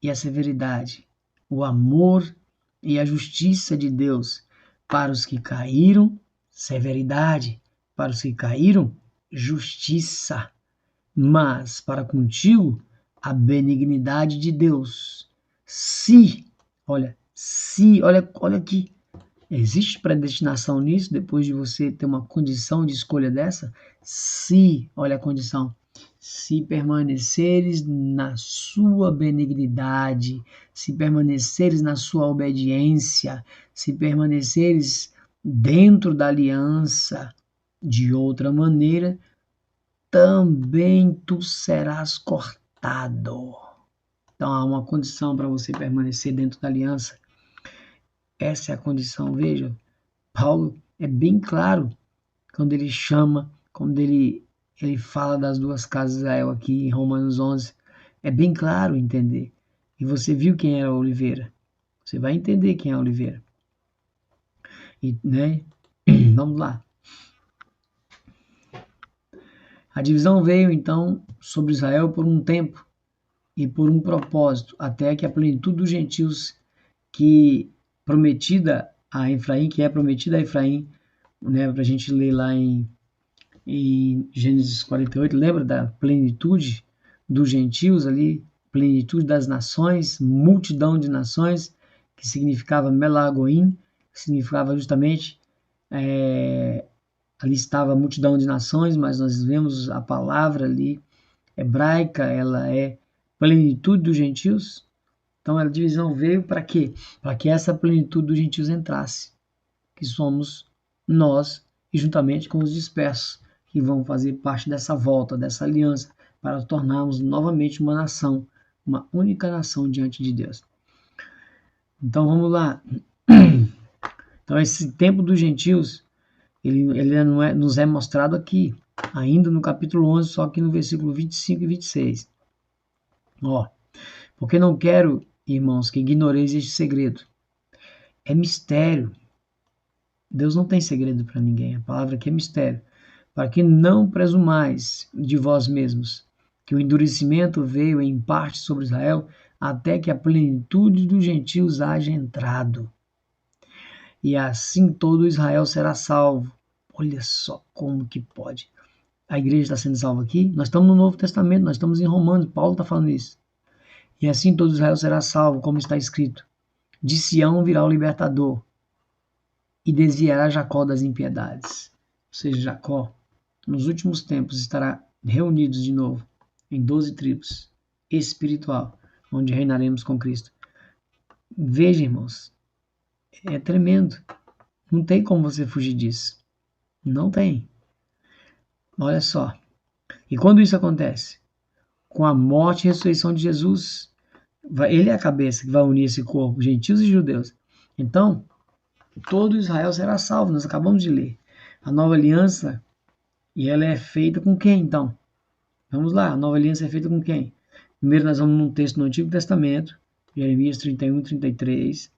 e a severidade, o amor e a justiça de Deus para os que caíram, severidade, para os que caíram, justiça, mas para contigo, a benignidade de Deus. Olha aqui, existe predestinação nisso, depois de você ter uma condição de escolha dessa? Se, olha a condição, se permaneceres na sua benignidade, se permaneceres na sua obediência, se permaneceres dentro da aliança, de outra maneira, também tu serás cortado. Então há uma condição para você permanecer dentro da aliança. Essa é a condição, veja. Paulo é bem claro quando ele chama, quando ele fala das duas casas de Israel aqui em Romanos 11. É bem claro entender. E você viu quem era a oliveira. Você vai entender quem é a oliveira. E, né? Vamos lá. A divisão veio, então, sobre Israel por um tempo e por um propósito, até que a plenitude dos gentios que prometida a Efraim, que é prometida a Efraim, né, para a gente ler lá em Gênesis 48, lembra da plenitude dos gentios ali, plenitude das nações, multidão de nações, que significava Melagoim, que significava justamente, ali estava a multidão de nações, mas nós vemos a palavra ali hebraica, ela é plenitude dos gentios. Então a divisão veio para quê? Para que essa plenitude dos gentios entrasse, que somos nós, e juntamente com os dispersos, que vão fazer parte dessa volta, dessa aliança, para tornarmos novamente uma nação, uma única nação diante de Deus. Então vamos lá. Então esse tempo dos gentios, ele nos é mostrado aqui, ainda no capítulo 11, só que no versículo 25 e 26. Porque não quero, irmãos, que ignoreis este segredo. É mistério. Deus não tem segredo para ninguém. A palavra aqui é mistério. Para que não presumais de vós mesmos, que o endurecimento veio em parte sobre Israel, até que a plenitude dos gentios haja entrado. E assim todo Israel será salvo. Olha só como que pode. A igreja está sendo salva aqui. Nós estamos no Novo Testamento, nós estamos em Romanos. Paulo está falando isso. E assim todo Israel será salvo, como está escrito. De Sião virá o libertador e desviará Jacó das impiedades. Ou seja, Jacó, nos últimos tempos, estará reunidos de novo em 12 tribos espiritual, onde reinaremos com Cristo. Veja, irmãos, é tremendo. Não tem como você fugir disso. Não tem. Olha só. E quando isso acontece? Com a morte e ressurreição de Jesus, ele é a cabeça que vai unir esse corpo, gentios e judeus. Então, todo Israel será salvo. Nós acabamos de ler. A nova aliança, e ela é feita com quem, então? Vamos lá, a nova aliança é feita com quem? Primeiro nós vamos num texto no Antigo Testamento, Jeremias 31, 33.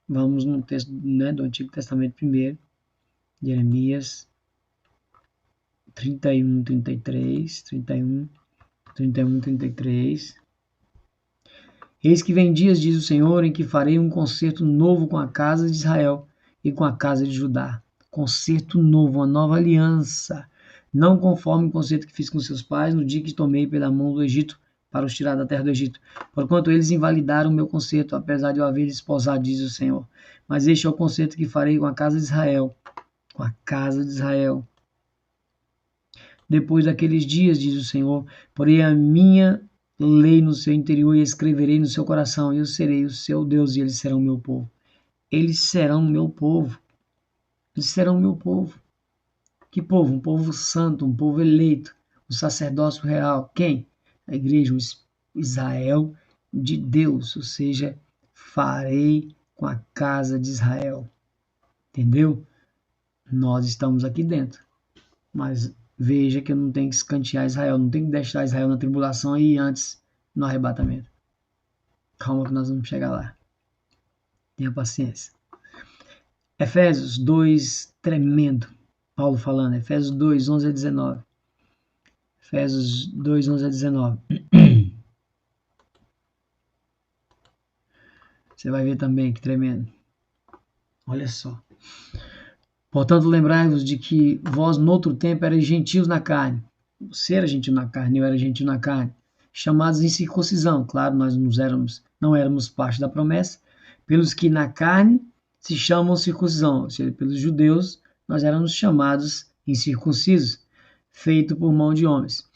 Vamos num texto, né, do Antigo Testamento primeiro, Jeremias 31, 33, 31, 31, 33. Eis que vem dias, diz o Senhor, em que farei um concerto novo com a casa de Israel e com a casa de Judá. Concerto novo, uma nova aliança. Não conforme o concerto que fiz com seus pais no dia que tomei pela mão do Egito para os tirar da terra do Egito. Porquanto eles invalidaram o meu concerto, apesar de eu haver desposado, diz o Senhor. Mas este é o concerto que farei com a casa de Israel. Com a casa de Israel. Depois daqueles dias, diz o Senhor, porém a minha lei no seu interior e escreverei no seu coração, e eu serei o seu Deus e eles serão meu povo. Eles serão meu povo. Eles serão meu povo. Que povo? Um povo santo, um povo eleito, o sacerdócio real. Quem? A igreja, o Israel de Deus, ou seja, farei com a casa de Israel. Entendeu? Nós estamos aqui dentro, mas veja que eu não tenho que escantear Israel, não tenho que deixar Israel na tribulação e antes no arrebatamento. Calma que nós vamos chegar lá. Tenha paciência. Efésios 2, tremendo. Paulo falando, Efésios 2, 11 a 19. Efésios 2, 11 a 19. Você vai ver também que tremendo. Olha só. Portanto, lembrai-vos de que vós, noutro tempo, erais gentios na carne. Você era gentil na carne, eu era gentil na carne. Chamados em circuncisão. Claro, nós não éramos parte da promessa. Pelos que na carne se chamam circuncisão. Ou seja, pelos judeus, nós éramos chamados incircuncisos, feito por mão de homens.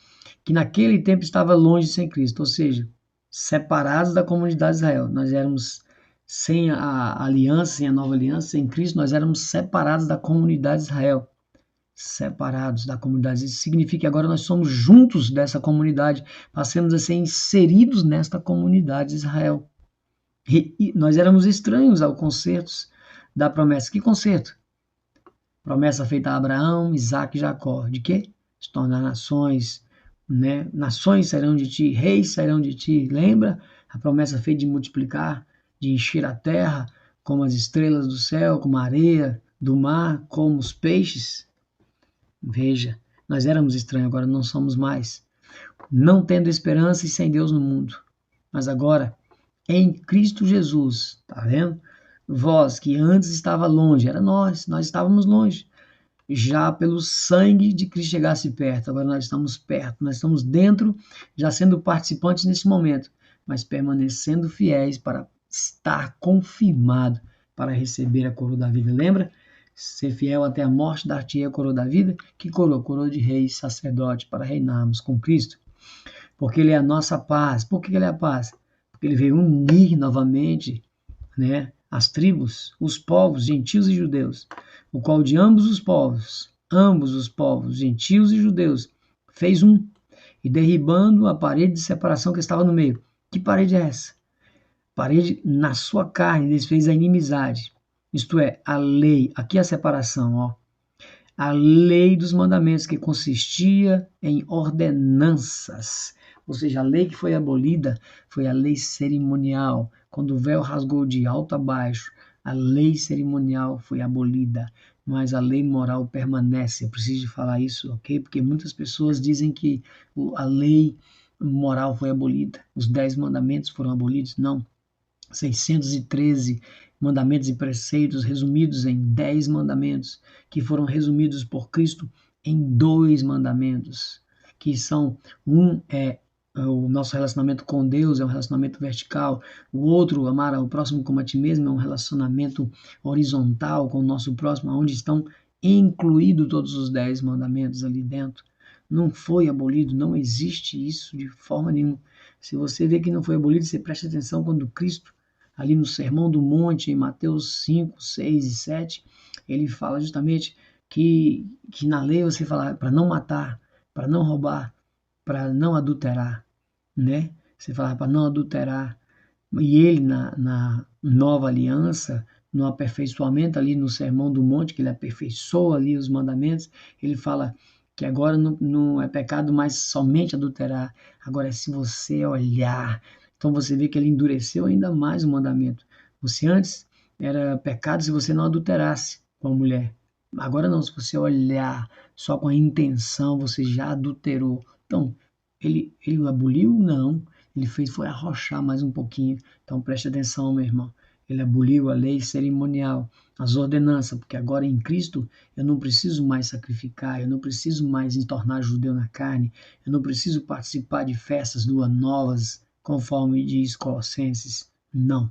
Que naquele tempo estava longe sem Cristo. Ou seja, separados da comunidade de Israel. Nós éramos sem a aliança, sem a nova aliança, sem Cristo, nós éramos separados da comunidade de Israel. Separados da comunidade. Isso significa que agora nós somos juntos dessa comunidade, passamos a ser inseridos nesta comunidade de Israel. E nós éramos estranhos ao concerto da promessa. Que concerto? Promessa feita a Abraão, Isaac e Jacó. De quê? Se tornar nações, né? Nações sairão de ti, reis sairão de ti. Lembra? A promessa feita de multiplicar, de encher a terra, como as estrelas do céu, como a areia do mar, como os peixes. Veja, nós éramos estranhos, agora não somos mais. Não tendo esperança e sem Deus no mundo. Mas agora, em Cristo Jesus, tá vendo? Vós que antes estava longe, era nós estávamos longe. Já pelo sangue de Cristo chegasse perto, agora nós estamos perto, nós estamos dentro, já sendo participantes nesse momento, mas permanecendo fiéis para estar confirmado para receber a coroa da vida. Lembra? Ser fiel até a morte, dar-te a coroa da vida. Que coroa? Coroa de rei e sacerdote para reinarmos com Cristo. Porque ele é a nossa paz. Por que ele é a paz? Porque ele veio unir novamente, né, as tribos, os povos, gentios e judeus, o qual de ambos os povos, gentios e judeus, fez um, e derribando a parede de separação que estava no meio. Que parede é essa? Parede na sua carne, desfez a inimizade. Isto é, a lei, aqui a separação, ó. A lei dos mandamentos que consistia em ordenanças. Ou seja, a lei que foi abolida foi a lei cerimonial, quando o véu rasgou de alto a baixo, A lei cerimonial foi abolida, mas a lei moral permanece. Eu preciso de falar isso, ok? Porque muitas pessoas dizem que a lei moral foi abolida, os 10 mandamentos foram abolidos. Não, 613 mandamentos e preceitos resumidos em 10 mandamentos, que foram resumidos por Cristo em 2 mandamentos, que são o nosso relacionamento com Deus é um relacionamento vertical, o outro, amar ao próximo como a ti mesmo, é um relacionamento horizontal com o nosso próximo, onde estão incluídos todos os 10 mandamentos ali dentro. Não foi abolido, não existe isso de forma nenhuma. Se você vê que não foi abolido, você preste atenção quando Cristo, ali no Sermão do Monte, em Mateus 5, 6 e 7, ele fala justamente que na lei você fala para não matar, para não roubar, para não adulterar, né? Você fala para não adulterar. E ele, na nova aliança, no aperfeiçoamento ali no Sermão do Monte, que ele aperfeiçoa ali os mandamentos, ele fala que agora não é pecado mais somente adulterar, agora é se você olhar. Então você vê que ele endureceu ainda mais o mandamento. Você antes era pecado se você não adulterasse com a mulher. Agora não, se você olhar só com a intenção, você já adulterou. Então, ele aboliu? Não. Ele fez foi arrochar mais um pouquinho. Então preste atenção, meu irmão. Ele aboliu a lei cerimonial, as ordenanças, porque agora em Cristo eu não preciso mais sacrificar, eu não preciso mais me tornar judeu na carne, eu não preciso participar de festas lua novas, conforme diz Colossenses. Não.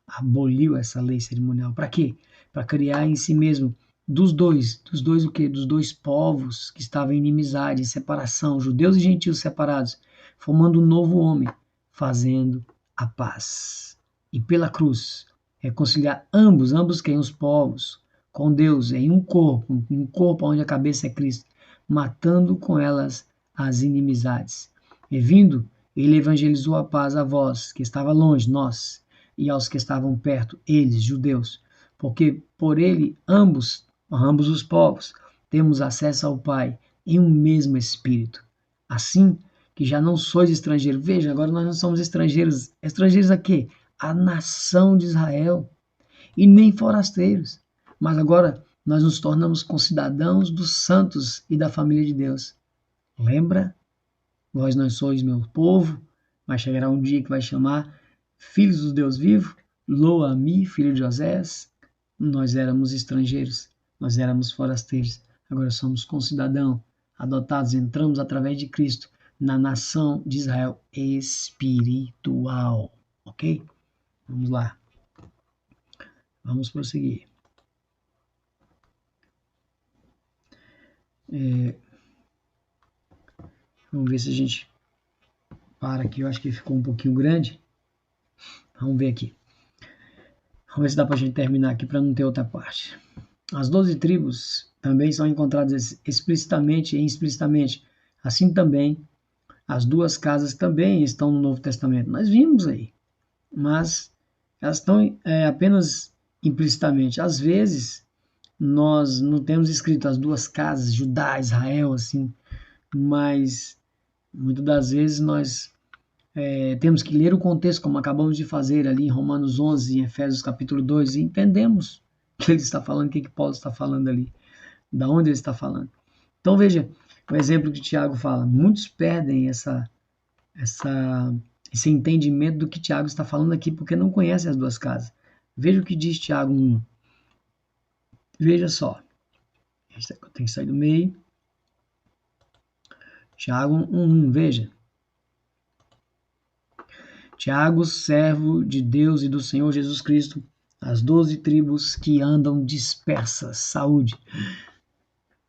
Aboliu essa lei cerimonial. Para quê? Para criar em si mesmo dos dois o quê? Dos dois povos que estavam em inimizade, em separação, judeus e gentios separados, formando um novo homem, fazendo a paz. E pela cruz, reconciliar ambos quem? Os povos, com Deus, em um corpo onde a cabeça é Cristo, matando com elas as inimizades. E vindo, ele evangelizou a paz a vós, que estava longe, nós, e aos que estavam perto, eles, judeus, porque por ele ambos os povos, temos acesso ao Pai em um mesmo Espírito. Assim que já não sois estrangeiros. Veja, agora nós não somos estrangeiros. Estrangeiros a quê? A nação de Israel. E nem forasteiros. Mas agora nós nos tornamos concidadãos dos santos e da família de Deus. Lembra? Vós não sois meu povo, mas chegará um dia que vai chamar filhos do Deus vivo. Loami, filho de Josés. Nós éramos estrangeiros, nós éramos forasteiros, agora somos concidadãos, adotados, entramos através de Cristo na nação de Israel espiritual, ok? Vamos lá, vamos prosseguir. Vamos ver se a gente para aqui, eu acho que ficou um pouquinho grande. Vamos ver aqui. Vamos ver se dá para a gente terminar aqui para não ter outra parte. As 12 tribos também são encontradas explicitamente e implicitamente. Assim também, as duas casas também estão no Novo Testamento. Nós vimos aí, mas elas estão apenas implicitamente. Às vezes, nós não temos escrito as duas casas, Judá, Israel, assim, mas muitas das vezes nós temos que ler o contexto, como acabamos de fazer ali em Romanos 11, em Efésios capítulo 2, e entendemos o que ele está falando, o que Paulo está falando ali, da onde ele está falando. Então veja, o exemplo que Tiago fala, muitos perdem esse entendimento do que Tiago está falando aqui, porque não conhecem as duas casas. Veja o que diz Tiago 1. Veja só, eu tenho que sair do meio. Tiago 1, veja. Tiago, servo de Deus e do Senhor Jesus Cristo, as 12 tribos que andam dispersas, saúde.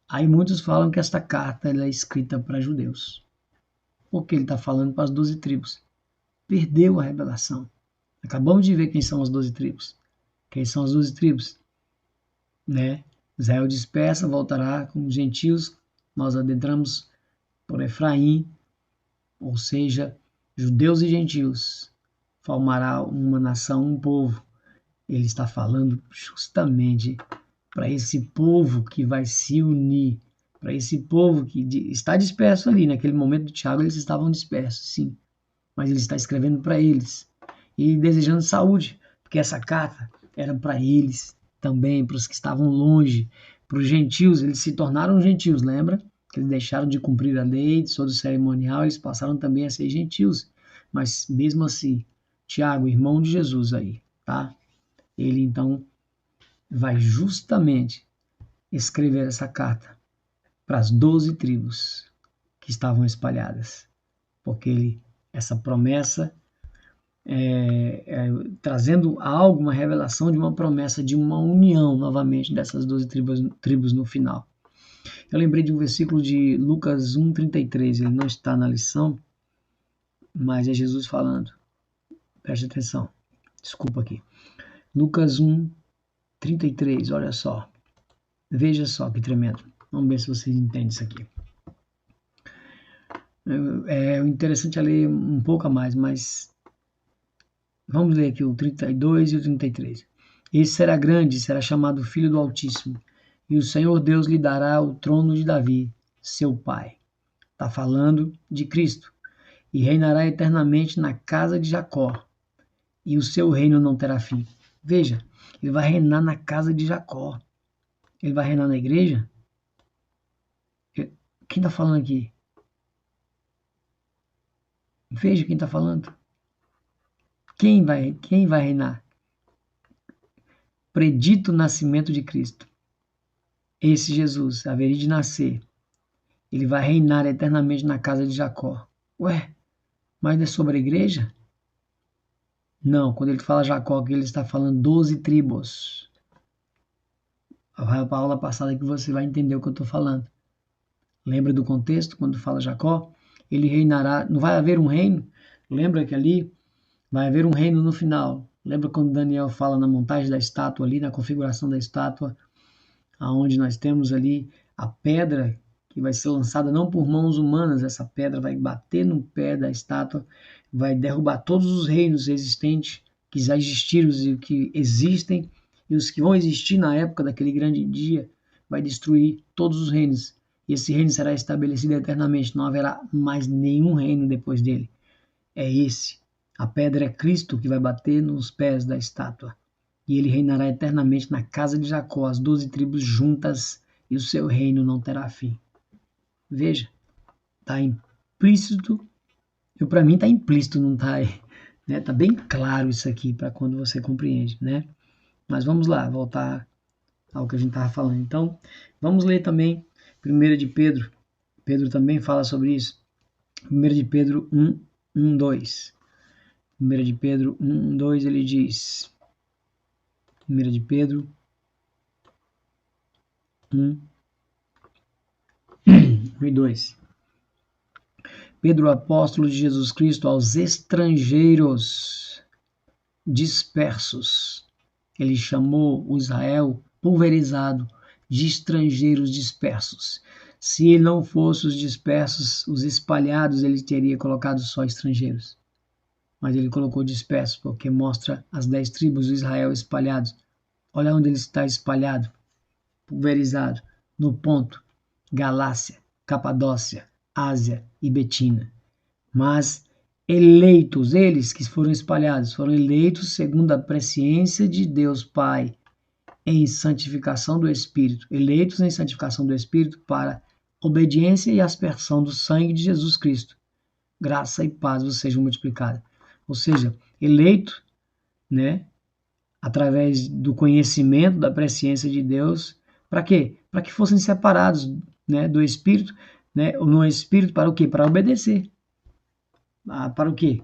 Aí muitos falam que esta carta ela é escrita para judeus, porque ele está falando para as 12 tribos. Perdeu a revelação. Acabamos de ver quem são as 12 tribos. Quem são as 12 tribos? Né? Israel dispersa, voltará com os gentios, nós adentramos por Efraim, ou seja, judeus e gentios, formará uma nação, um povo. Ele está falando justamente para esse povo que vai se unir, para esse povo que está disperso ali. Naquele momento do Tiago, eles estavam dispersos, sim, mas ele está escrevendo para eles e desejando saúde, porque essa carta era para eles também, para os que estavam longe, para os gentios. Eles se tornaram gentios, lembra? Eles deixaram de cumprir a lei, todo o cerimonial, eles passaram também a ser gentios. Mas mesmo assim, Tiago, irmão de Jesus aí, tá? Ele então vai justamente escrever essa carta para as 12 tribos que estavam espalhadas, porque essa promessa trazendo algo, uma revelação de uma promessa de uma união novamente dessas 12 tribos no final. Eu lembrei de um versículo de Lucas 1,33, ele não está na lição, mas é Jesus falando. Preste atenção, desculpa aqui. Lucas 1,33, olha só. Veja só que tremendo. Vamos ver se vocês entendem isso aqui. O interessante é ler um pouco a mais, mas vamos ler aqui o 32 e o 33. Esse será grande, será chamado Filho do Altíssimo, e o Senhor Deus lhe dará o trono de Davi, seu pai. Está falando de Cristo. E reinará eternamente na casa de Jacó, e o seu reino não terá fim. Veja, ele vai reinar na casa de Jacó. Ele vai reinar na igreja? Quem está falando aqui? Veja quem está falando. Quem vai reinar? Predito o nascimento de Cristo. Esse Jesus haveria de nascer. Ele vai reinar eternamente na casa de Jacó. Ué, mas não é sobre a igreja? Não, quando ele fala Jacó, aqui ele está falando 12 tribos. Vai para a aula passada que você vai entender o que eu estou falando. Lembra do contexto, quando fala Jacó? Ele reinará, não vai haver um reino? Lembra que ali vai haver um reino no final. Lembra quando Daniel fala na montagem da estátua ali, na configuração da estátua, aonde nós temos ali a pedra que vai ser lançada não por mãos humanas, essa pedra vai bater no pé da estátua, vai derrubar todos os reinos existentes, que já existiram e que existem, e os que vão existir na época daquele grande dia, vai destruir todos os reinos. E esse reino será estabelecido eternamente, não haverá mais nenhum reino depois dele. É esse. A pedra é Cristo que vai bater nos pés da estátua. E ele reinará eternamente na casa de Jacó, as 12 tribos juntas, e o seu reino não terá fim. Veja, está implícito, para mim está implícito, não está, né? Está bem claro isso aqui para quando você compreende, né? Mas vamos lá, voltar ao que a gente estava falando. Então, vamos ler também 1 de Pedro. Pedro também fala sobre isso. 1 de Pedro 1, 2. 1 de Pedro 1, 2, ele diz... 1 de Pedro 1, 1 e 2. Pedro, apóstolo de Jesus Cristo, aos estrangeiros dispersos. Ele chamou o Israel pulverizado de estrangeiros dispersos. Se ele não fosse os dispersos, os espalhados, ele teria colocado só estrangeiros. Mas ele colocou dispersos, porque mostra as 10 tribos de Israel espalhados. Olha onde ele está espalhado, pulverizado, no Ponto, Galácia, Capadócia, Ásia e Betina. Mas eleitos, eles que foram espalhados, foram eleitos segundo a presciência de Deus Pai, em santificação do Espírito, eleitos em santificação do Espírito para obediência e aspersão do sangue de Jesus Cristo. Graça e paz vos sejam multiplicadas. Ou seja, eleito, né, através do conhecimento da presciência de Deus, para quê? Para que fossem separados, né, do Espírito, né, no Espírito para o quê? Para obedecer. Para o quê?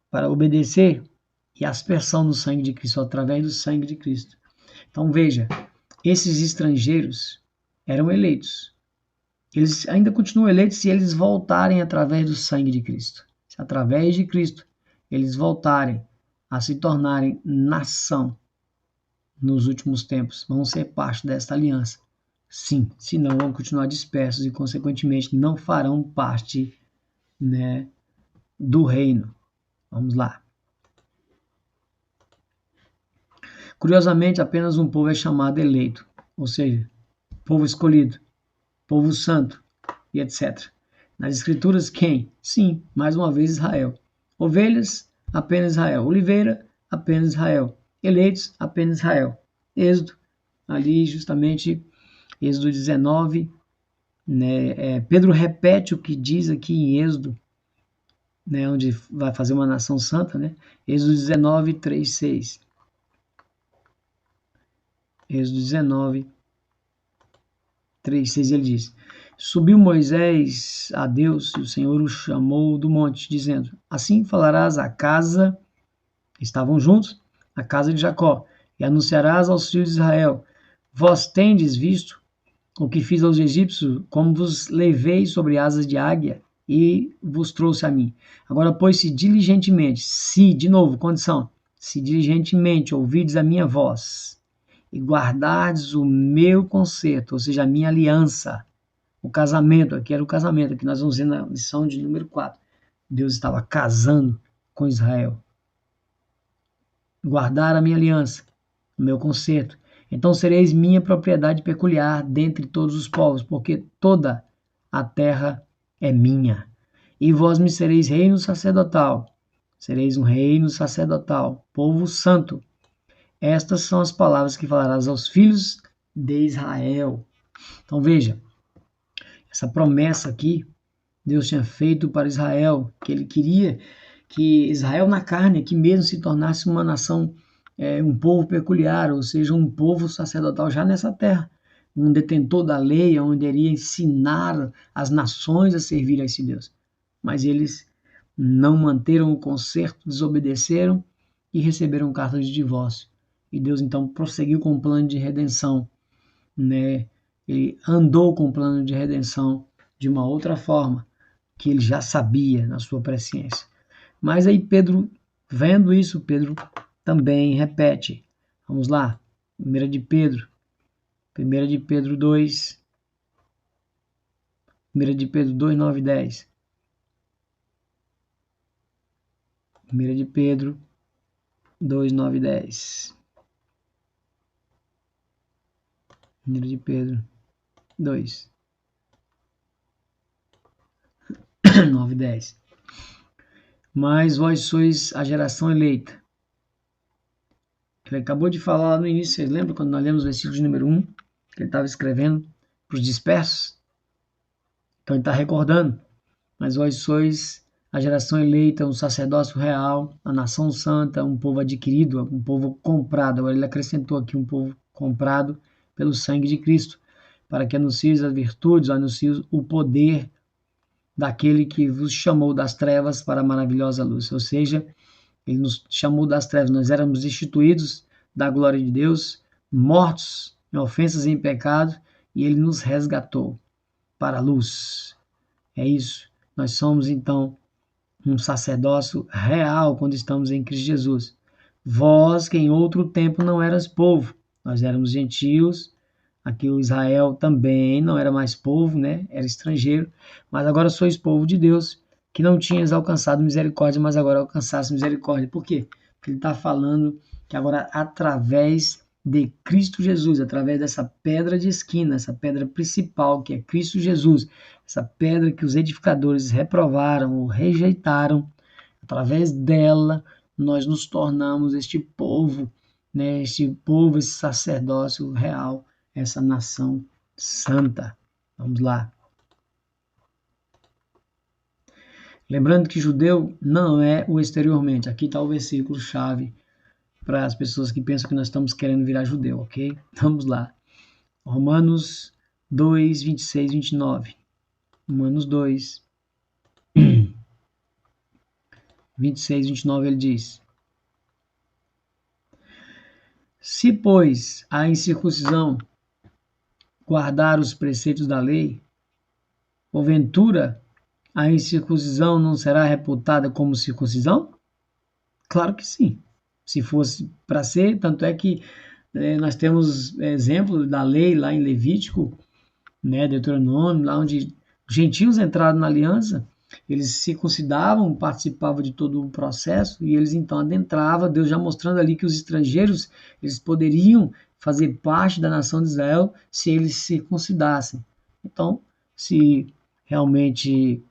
Para obedecer e aspersão do sangue de Cristo, através do sangue de Cristo. Então veja, esses estrangeiros eram eleitos. Eles ainda continuam eleitos se eles voltarem através do sangue de Cristo. Se através de Cristo eles voltarem a se tornarem nação nos últimos tempos, vão ser parte desta aliança. Sim, senão vão continuar dispersos e, consequentemente, não farão parte, né, do reino. Vamos lá. Curiosamente, apenas um povo é chamado eleito, ou seja, povo escolhido, povo santo e etc. Nas escrituras, quem? Sim, mais uma vez Israel. Ovelhas, apenas Israel. Oliveira, apenas Israel. eleitos apenas Israel. Êxodo, ali justamente, Êxodo 19, né, Pedro repete o que diz aqui em Êxodo, né, onde vai fazer uma nação santa, né? Êxodo 19, 3, 6. Êxodo 19, 3, 6, ele diz: Subiu Moisés a Deus, e o Senhor o chamou do monte, dizendo: Assim falarás à casa, estavam juntos, a casa de Jacó, e anunciarás aos filhos de Israel: Vós tendes visto o que fiz aos egípcios, como vos levei sobre asas de águia e vos trouxe a mim. Agora, pois, de novo, condição, se diligentemente ouvides a minha voz e guardardes o meu concerto, ou seja, a minha aliança, o casamento, aqui era o casamento, aqui nós vamos ver na lição de número 4. Deus estava casando com Israel. Guardar a minha aliança, o meu concerto. Então sereis minha propriedade peculiar dentre todos os povos, porque toda a terra é minha. E vós me sereis reino sacerdotal. Sereis um reino sacerdotal, povo santo. Estas são as palavras que falarás aos filhos de Israel. Então veja, essa promessa aqui, Deus tinha feito para Israel, que ele queria que Israel na carne, aqui mesmo, se tornasse uma nação, um povo peculiar, ou seja, um povo sacerdotal já nessa terra, um detentor da lei, onde iria ensinar as nações a servir a esse Deus. Mas eles não manteram o concerto, desobedeceram e receberam carta de divórcio. E Deus então prosseguiu com o plano de redenção, né? Ele andou com o plano de redenção de uma outra forma, que ele já sabia na sua presciência. Mas aí Pedro, vendo isso, Pedro também repete. Vamos lá, 1 de Pedro 2, 1 de Pedro 2, 9 e 10. 1 de Pedro 2, 9 e 10. 1 de Pedro 2, 9 e 10. Mas vós sois a geração eleita. Ele acabou de falar lá no início, vocês lembram quando nós lemos o versículo de número 1, que ele estava escrevendo para os dispersos? Então ele está recordando. Mas vós sois a geração eleita, um sacerdócio real, a nação santa, um povo adquirido, um povo comprado. Agora ele acrescentou aqui um povo comprado pelo sangue de Cristo, para que anuncieis as virtudes, anuncieis o poder daquele que vos chamou das trevas para a maravilhosa luz. Ou seja, ele nos chamou das trevas, nós éramos destituídos da glória de Deus, mortos em ofensas e em pecado, e ele nos resgatou para a luz. É isso. Nós somos, então, um sacerdócio real quando estamos em Cristo Jesus. Vós, que em outro tempo não eras povo, nós éramos gentios, aqui o Israel também não era mais povo, né? Era estrangeiro, mas agora sois povo de Deus, que não tinhas alcançado misericórdia, mas agora alcançaste misericórdia. Por quê? Porque ele está falando que agora através de Cristo Jesus, através dessa pedra de esquina, essa pedra principal que é Cristo Jesus, essa pedra que os edificadores reprovaram ou rejeitaram, através dela nós nos tornamos este povo, né? Este povo, esse sacerdócio real, essa nação santa. Vamos lá. Lembrando que judeu não é o exteriormente. Aqui está o versículo chave para as pessoas que pensam que nós estamos querendo virar judeu, ok? Vamos lá. Romanos 2, 26, 29. Romanos 2, 26, 29, ele diz: Se, pois, a incircuncisão guardar os preceitos da lei, porventura a incircuncisão não será reputada como circuncisão? Claro que sim. Se fosse para ser, tanto é que nós temos exemplo da lei lá em Levítico, né, Deuteronômio, lá onde gentios entraram na aliança, eles se circuncidavam, participavam de todo o processo e eles então adentravam, Deus já mostrando ali que os estrangeiros, eles poderiam fazer parte da nação de Israel se eles se circuncidassem. Então, se realmente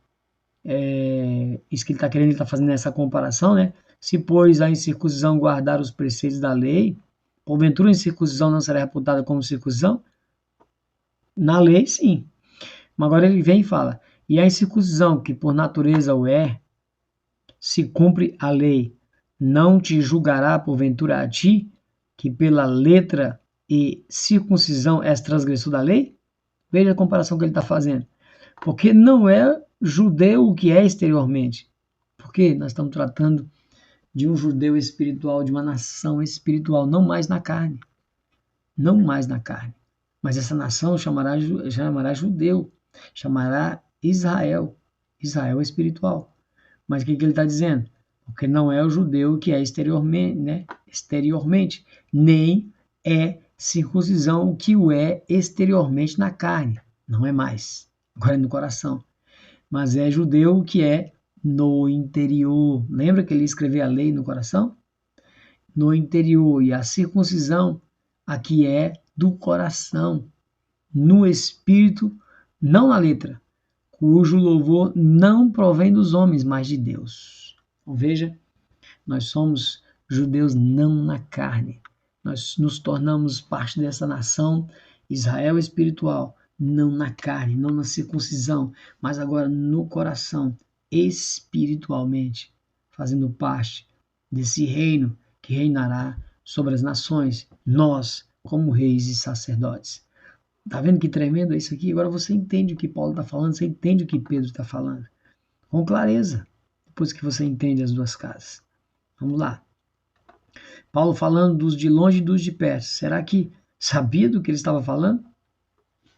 isso que ele está querendo, ele está fazendo essa comparação, né? Se, pois, a incircuncisão guardar os preceitos da lei, porventura a incircuncisão não será reputada como circuncisão? Na lei, sim. Mas agora ele vem e fala, e a incircuncisão, que por natureza o é, se cumpre a lei, não te julgará porventura a ti, que pela letra e circuncisão és transgressor da lei? Veja a comparação que ele está fazendo. Porque não é judeu o que é exteriormente. Porque nós estamos tratando de um judeu espiritual, de uma nação espiritual, não mais na carne. Não mais na carne. Mas essa nação chamará judeu, chamará Israel. Israel espiritual. Mas o que ele está dizendo? Porque não é o judeu que é exteriormente, né? Exteriormente, nem é circuncisão o que o é exteriormente na carne. Não é mais. Agora é no coração. Mas é judeu que é no interior. Lembra que ele escreveu a lei no coração? No interior. E a circuncisão aqui é do coração, no espírito, não na letra, cujo louvor não provém dos homens, mas de Deus. Então, veja, nós somos judeus não na carne. Nós nos tornamos parte dessa nação, Israel espiritual, não na carne, não na circuncisão, mas agora no coração, espiritualmente, fazendo parte desse reino que reinará sobre as nações, nós, como reis e sacerdotes. Tá vendo que tremendo é isso aqui? Agora você entende o que Paulo está falando, você entende o que Pedro está falando. Com clareza, depois que você entende as duas casas. Vamos lá. Paulo falando dos de longe e dos de perto. Será que sabia do que ele estava falando?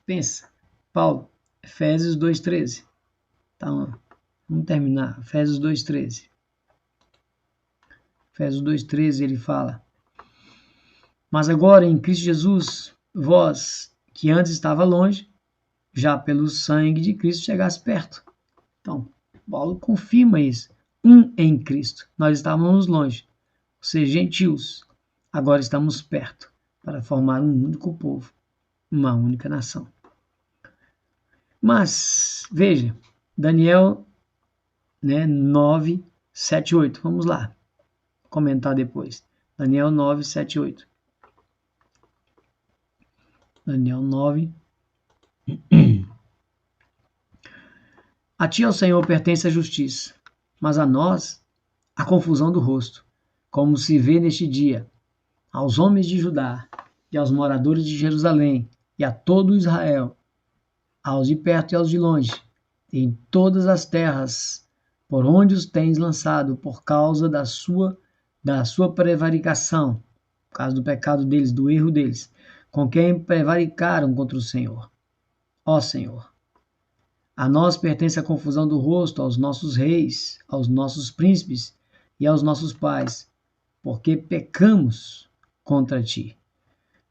Pensa. Paulo, Efésios 2,13. Então, vamos terminar. Efésios 2,13. Efésios 2,13 ele fala: mas agora em Cristo Jesus, vós que antes estava longe, já pelo sangue de Cristo chegasse perto. Então, Paulo confirma isso. Em Cristo. Nós estávamos longe, ou seja, gentios. Agora estamos perto, para formar um único povo, uma única nação. Mas, veja, Daniel 9, 7, 8. Vamos lá, comentar depois. Daniel 9, 7, 8. Daniel 9. A ti, ó Senhor, pertence a justiça, mas a nós a confusão do rosto, como se vê neste dia, aos homens de Judá e aos moradores de Jerusalém e a todo Israel, aos de perto e aos de longe, em todas as terras por onde os tens lançado por causa da sua prevaricação, por causa do pecado deles, do erro deles, com quem prevaricaram contra o Senhor. Ó Senhor, a nós pertence a confusão do rosto, aos nossos reis, aos nossos príncipes e aos nossos pais, porque pecamos contra ti.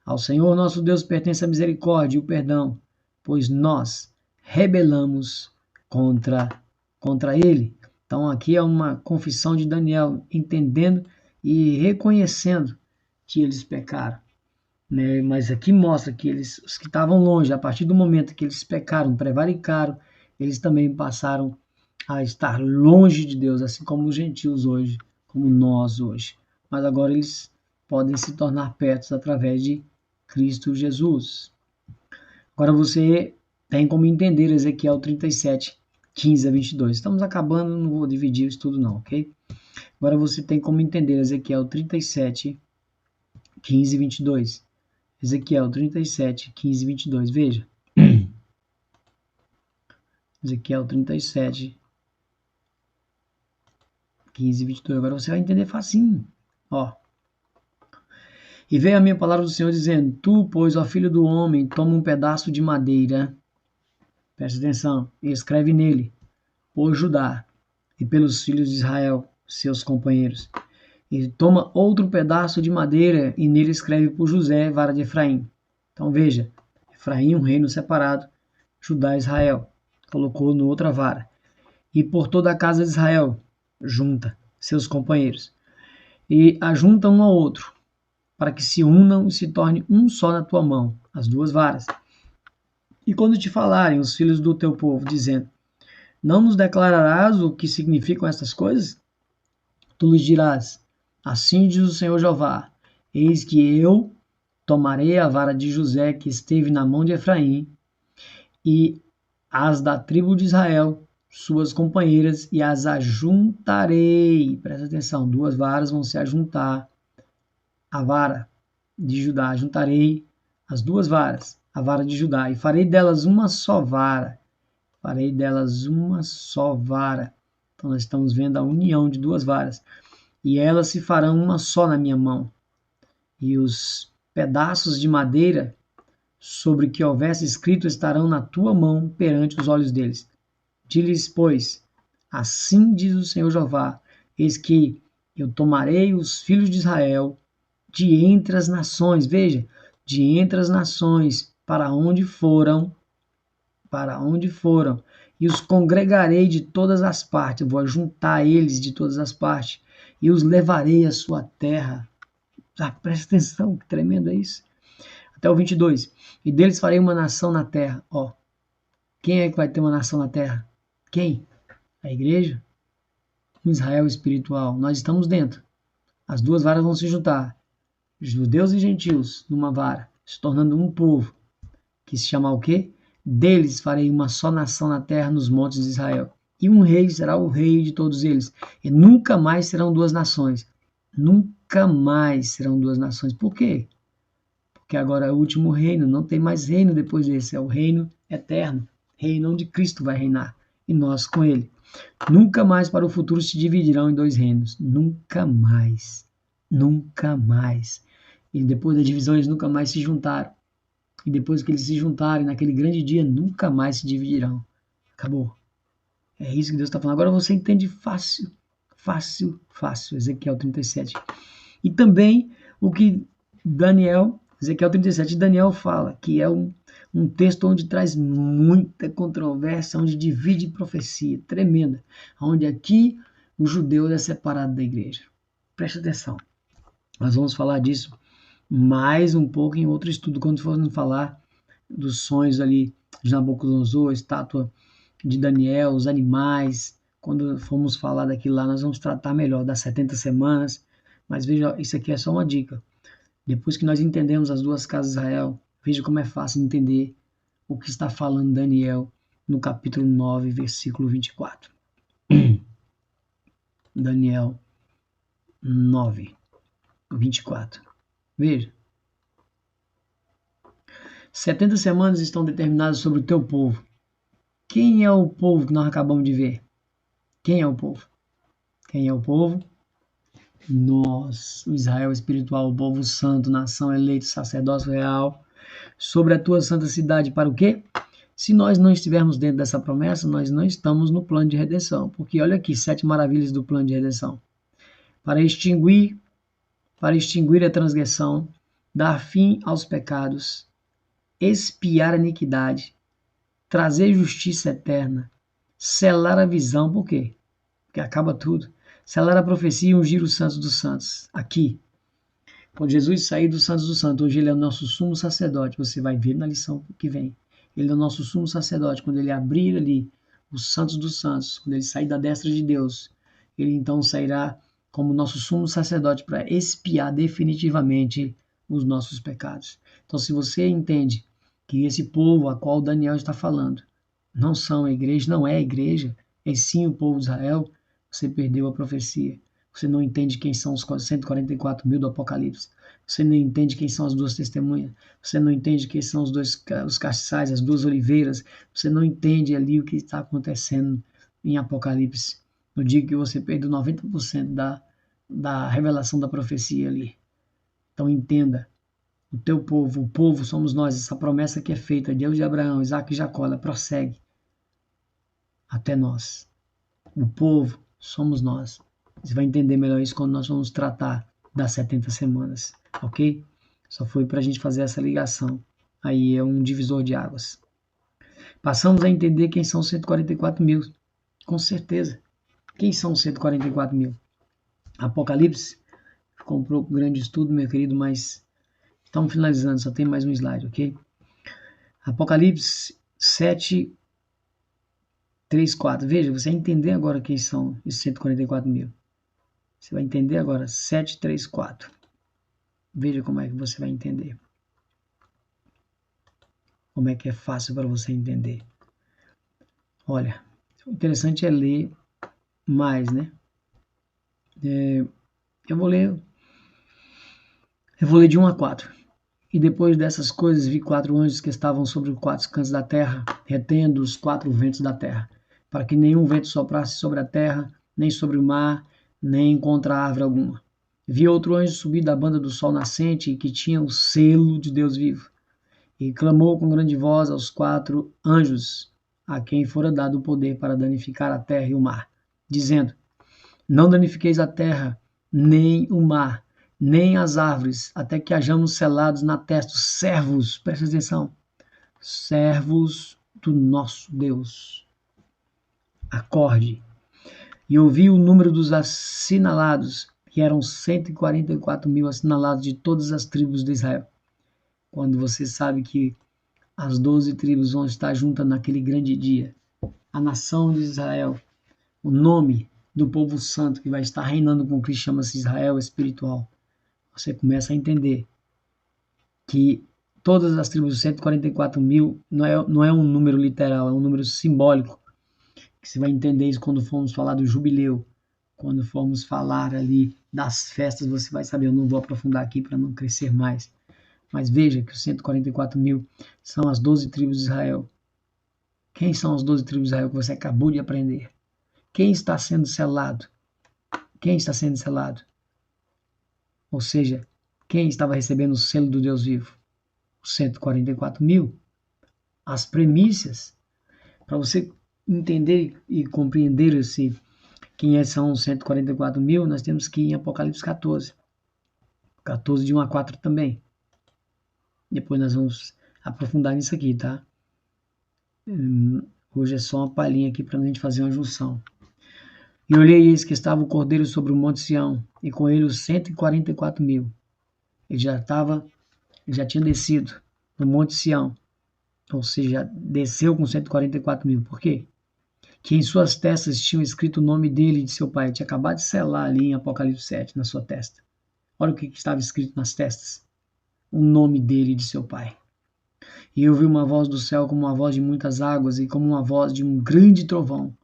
Ao Senhor nosso Deus pertence a misericórdia e o perdão, pois nós rebelamos contra ele. Então aqui é uma confissão de Daniel, entendendo e reconhecendo que eles pecaram. Né? Mas aqui mostra que os que estavam longe, a partir do momento que eles pecaram, prevaricaram, eles também passaram a estar longe de Deus, assim como os gentios hoje, como nós hoje. Mas agora eles podem se tornar perto através de Cristo Jesus. Agora você tem como entender Ezequiel 37, 15 a 22. Estamos acabando, não vou dividir o estudo não, ok? Agora você tem como entender Ezequiel 37, 15 e 22. Ezequiel 37, 15 e 22. Veja. Ezequiel 37, 15 e 22. Agora você vai entender facinho. Ó. E veio a minha palavra do Senhor dizendo: tu, pois, ó filho do homem, toma um pedaço de madeira, presta atenção, e escreve nele, por Judá e pelos filhos de Israel, seus companheiros. E toma outro pedaço de madeira e nele escreve por José, vara de Efraim. Então veja, Efraim, um reino separado, Judá e Israel. Colocou no outra vara. E por toda a casa de Israel, junta seus companheiros. E ajunta um ao outro, para que se unam e se torne um só na tua mão, as duas varas. E quando te falarem os filhos do teu povo, dizendo: não nos declararás o que significam estas coisas? Tu lhes dirás, assim diz o Senhor Jeová, eis que eu tomarei a vara de José que esteve na mão de Efraim, e as da tribo de Israel, suas companheiras, e as ajuntarei. Presta atenção, duas varas vão se ajuntar. A vara de Judá, ajuntarei as duas varas, a vara de Judá, e farei delas uma só vara. Farei delas uma só vara. Então nós estamos vendo a união de duas varas. E elas se farão uma só na minha mão. E os pedaços de madeira sobre que houvesse escrito estarão na tua mão perante os olhos deles. Diz-lhes, pois, assim diz o Senhor Jeová, eis que eu tomarei os filhos de Israel de entre as nações, veja, de entre as nações, para onde foram, e os congregarei de todas as partes, eu vou juntar eles de todas as partes, e os levarei à sua terra. Ah, presta atenção, que tremendo é isso. Até o 22. E deles farei uma nação na terra. Ó, quem é que vai ter uma nação na terra? Quem? A igreja? O Israel espiritual. Nós estamos dentro. As duas varas vão se juntar. Judeus e gentios numa vara, se tornando um povo, que se chama o quê? Deles farei uma só nação na terra, nos montes de Israel. E um rei será o rei de todos eles. E nunca mais serão duas nações. Nunca mais serão duas nações. Por quê? Porque agora é o último reino, não tem mais reino depois desse, é o reino eterno, reino onde Cristo vai reinar, e nós com ele. Nunca mais para o futuro se dividirão em dois reinos, nunca mais, nunca mais. E depois da divisão eles nunca mais se juntaram, e depois que eles se juntarem naquele grande dia, nunca mais se dividirão. Acabou. É isso que Deus está falando. Agora você entende fácil, fácil, fácil, Ezequiel 37. E também o que Ezequiel 37, Daniel fala, que é um texto onde traz muita controvérsia, onde divide profecia, tremenda, onde aqui o judeu é separado da igreja. Presta atenção. Nós vamos falar disso mais um pouco em outro estudo, quando formos falar dos sonhos ali de Nabucodonosor, a estátua de Daniel, os animais. Quando formos falar daquilo lá, nós vamos tratar melhor das 70 semanas. Mas veja, isso aqui é só uma dica. Depois que nós entendemos as duas casas de Israel, veja como é fácil entender o que está falando Daniel no capítulo 9, versículo 24. Daniel 9, 24. Veja. 70 semanas estão determinadas sobre o teu povo. Quem é o povo que nós acabamos de ver? Quem é o povo? Quem é o povo? Nós, o Israel espiritual, o povo santo, nação eleita, sacerdócio real, sobre a tua santa cidade, para o quê? Se nós não estivermos dentro dessa promessa, nós não estamos no plano de redenção. Porque olha aqui, 7 maravilhas do plano de redenção. Para extinguir a transgressão, dar fim aos pecados, expiar a iniquidade, trazer justiça eterna, selar a visão, por quê? Porque acaba tudo. Selar a profecia e ungir os santos dos santos. Aqui, quando Jesus sair dos santos dos santos, hoje ele é o nosso sumo sacerdote, você vai ver na lição que vem. Ele é o nosso sumo sacerdote, quando ele abrir ali os santos dos santos, quando ele sair da destra de Deus, ele então sairá como nosso sumo sacerdote para expiar definitivamente os nossos pecados. Então, se você entende que esse povo a qual Daniel está falando não são a igreja, não é a igreja, é sim o povo de Israel, você perdeu a profecia. Você não entende quem são os 144 mil do Apocalipse. Você não entende quem são as duas testemunhas. Você não entende quem são os castiçais, as duas oliveiras. Você não entende ali o que está acontecendo em Apocalipse. No dia que você perdeu 90% da revelação da profecia ali. Então entenda. O teu povo, o povo somos nós. Essa promessa que é feita, Deus de Abraão, Isaac e Jacó, ela prossegue até nós. O povo somos nós. Você vai entender melhor isso quando nós vamos tratar das 70 semanas, ok? Só foi para a gente fazer essa ligação. Aí é um divisor de águas. Passamos a entender quem são os 144 mil. Com certeza. Quem são os 144 mil? Apocalipse. Comprou um grande estudo, meu querido, mas estamos finalizando. Só tem mais um slide, ok? Apocalipse 7, 3, 4. Veja, você vai entender agora quem são esses 144 mil. Você vai entender agora, 7, 3, 4. Veja como é que você vai entender. Como é que é fácil para você entender. Olha, o interessante é ler mais, né? Eu vou ler de 1 a 4. E depois dessas coisas vi 4 anjos que estavam sobre os 4 cantos da terra, retendo os 4 ventos da terra, para que nenhum vento soprasse sobre a terra, nem sobre o mar, nem contra árvore alguma. Vi outro anjo subir da banda do sol nascente, e que tinha o selo de Deus vivo, e clamou com grande voz aos 4 anjos, a quem fora dado o poder para danificar a terra e o mar, dizendo: não danifiqueis a terra, nem o mar, nem as árvores, até que hajamos selados na testa os servos, presta atenção, servos do nosso Deus. Acorde. E ouvi o número dos assinalados, que eram 144 mil assinalados de todas as tribos de Israel. Quando você sabe que as 12 tribos vão estar juntas naquele grande dia, a nação de Israel, o nome do povo santo que vai estar reinando com Cristo chama-se Israel espiritual. Você começa a entender que todas as tribos, 144 mil, não é um número literal, é um número simbólico. Que você vai entender isso quando formos falar do jubileu, quando formos falar ali das festas, você vai saber. Eu não vou aprofundar aqui para não crescer mais. Mas veja que os 144 mil são as 12 tribos de Israel. Quem são as 12 tribos de Israel que você acabou de aprender? Quem está sendo selado? Quem está sendo selado? Ou seja, quem estava recebendo o selo do Deus vivo? Os 144 mil. As premissas, para você entender e compreender quem são os 144 mil, nós temos que ir em Apocalipse 14. 14 de 1 a 4 também. Depois nós vamos aprofundar nisso aqui, tá? Hoje é só uma palhinha aqui para a gente fazer uma junção. E olhei, eis que estava o Cordeiro sobre o Monte Sião, e com ele os 144 mil. Ele já tinha descido no Monte Sião, ou seja, desceu com 144 mil. Por quê? Que em suas testas tinham escrito o nome dele e de seu pai. Ele tinha acabado de selar ali em Apocalipse 7, na sua testa. Olha o que estava escrito nas testas. O nome dele e de seu pai. E eu vi uma voz do céu como uma voz de muitas águas e como uma voz de um grande trovão.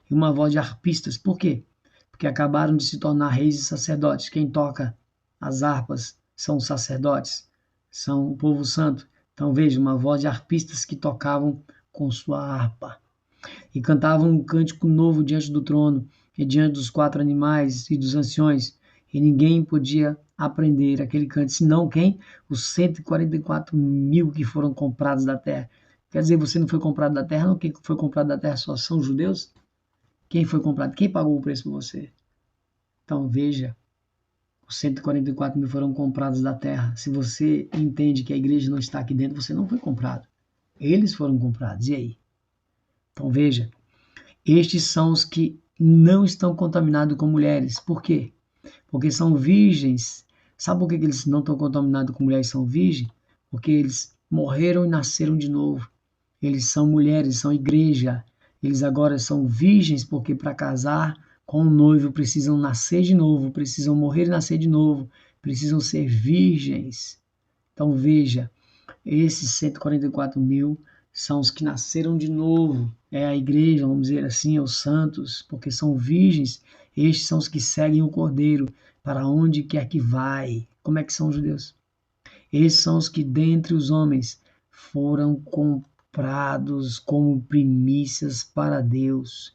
E uma voz de harpistas. Por quê? Porque acabaram de se tornar reis e sacerdotes. Quem toca as harpas são os sacerdotes, são o povo santo. Então veja, uma voz de harpistas que tocavam com sua harpa. E cantavam um cântico novo diante do trono, e diante dos 4 animais e dos anciões. E ninguém podia aprender aquele canto, senão quem? Os 144 mil que foram comprados da terra. Quer dizer, você não foi comprado da terra, não? Quem foi comprado da terra só são judeus? Quem foi comprado? Quem pagou o preço por você? Então veja, os 144 mil foram comprados da terra. Se você entende que a igreja não está aqui dentro, você não foi comprado. Eles foram comprados. E aí? Então veja, estes são os que não estão contaminados com mulheres. Por quê? Porque são virgens. Sabe por que eles não estão contaminados com mulheres e são virgens? Porque eles morreram e nasceram de novo. Eles são mulheres, são igreja. Eles agora são virgens porque para casar com o noivo precisam nascer de novo, precisam morrer e nascer de novo, precisam ser virgens. Então veja, esses 144 mil são os que nasceram de novo. É a igreja, vamos dizer assim, os santos, porque são virgens. Estes são os que seguem o Cordeiro para onde quer que vai. Como é que são os judeus? Esses são os que dentre os homens foram comprados como primícias para Deus.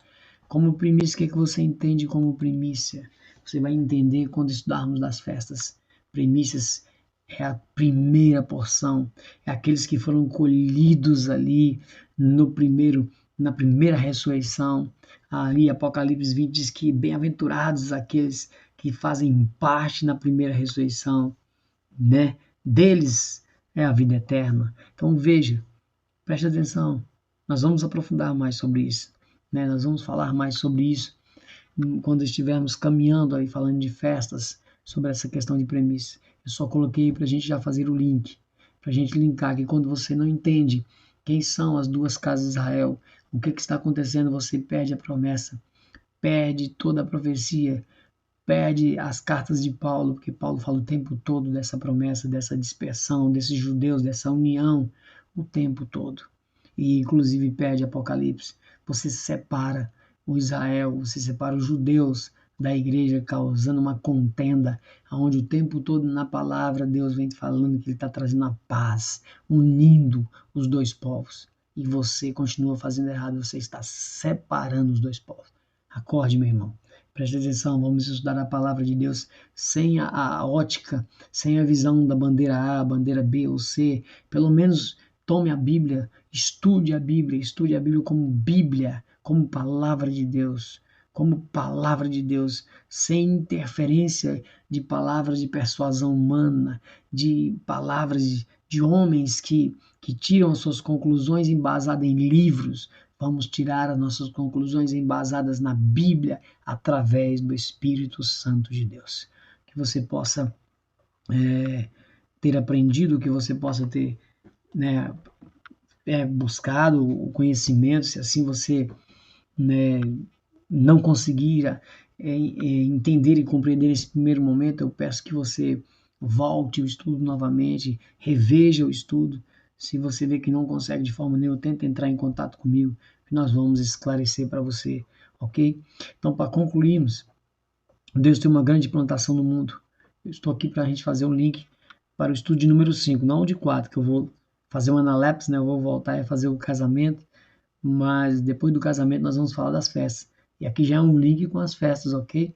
Como primícia, o que é que você entende como primícia? Você vai entender quando estudarmos das festas. Primícias é a primeira porção, é aqueles que foram colhidos ali na primeira ressurreição. Ali, Apocalipse 20 diz que bem-aventurados aqueles que fazem parte na primeira ressurreição, né? Deles é a vida eterna. Então veja, preste atenção, nós vamos aprofundar mais sobre isso, né? Nós vamos falar mais sobre isso quando estivermos caminhando aí falando de festas, sobre essa questão de premissa. Eu só coloquei para a gente já fazer o link, para a gente linkar que quando você não entende quem são as duas casas de Israel, o que está acontecendo, você perde a promessa, perde toda a profecia, perde as cartas de Paulo, porque Paulo fala o tempo todo dessa promessa, dessa dispersão, desses judeus, dessa união, o tempo todo. E inclusive perde Apocalipse. Você separa o Israel, você separa os judeus da igreja, causando uma contenda, onde o tempo todo na palavra Deus vem falando que Ele está trazendo a paz, unindo os dois povos. E você continua fazendo errado, você está separando os dois povos. Acorde, meu irmão. Preste atenção, vamos estudar a palavra de Deus sem a ótica, sem a visão da bandeira A, bandeira B ou C. Pelo menos tome a Bíblia, estude a Bíblia como palavra de Deus, sem interferência de palavras de persuasão humana, de palavras de homens que tiram suas conclusões embasadas em livros. Vamos tirar as nossas conclusões embasadas na Bíblia através do Espírito Santo de Deus. Que você possa ter aprendido, que você possa ter buscado o conhecimento, se assim você não conseguir entender e compreender nesse primeiro momento, eu peço que você volte o estudo novamente, reveja o estudo. Se você vê que não consegue de forma nenhuma, tenta entrar em contato comigo, que nós vamos esclarecer para você, ok? Então, para concluirmos, Deus tem uma grande plantação no mundo. Eu estou aqui para a gente fazer um link para o estudo de número 5, não o de 4, que eu vou fazer uma analepse, né? Eu vou voltar a fazer o casamento, mas depois do casamento nós vamos falar das festas. E aqui já é um link com as festas, ok?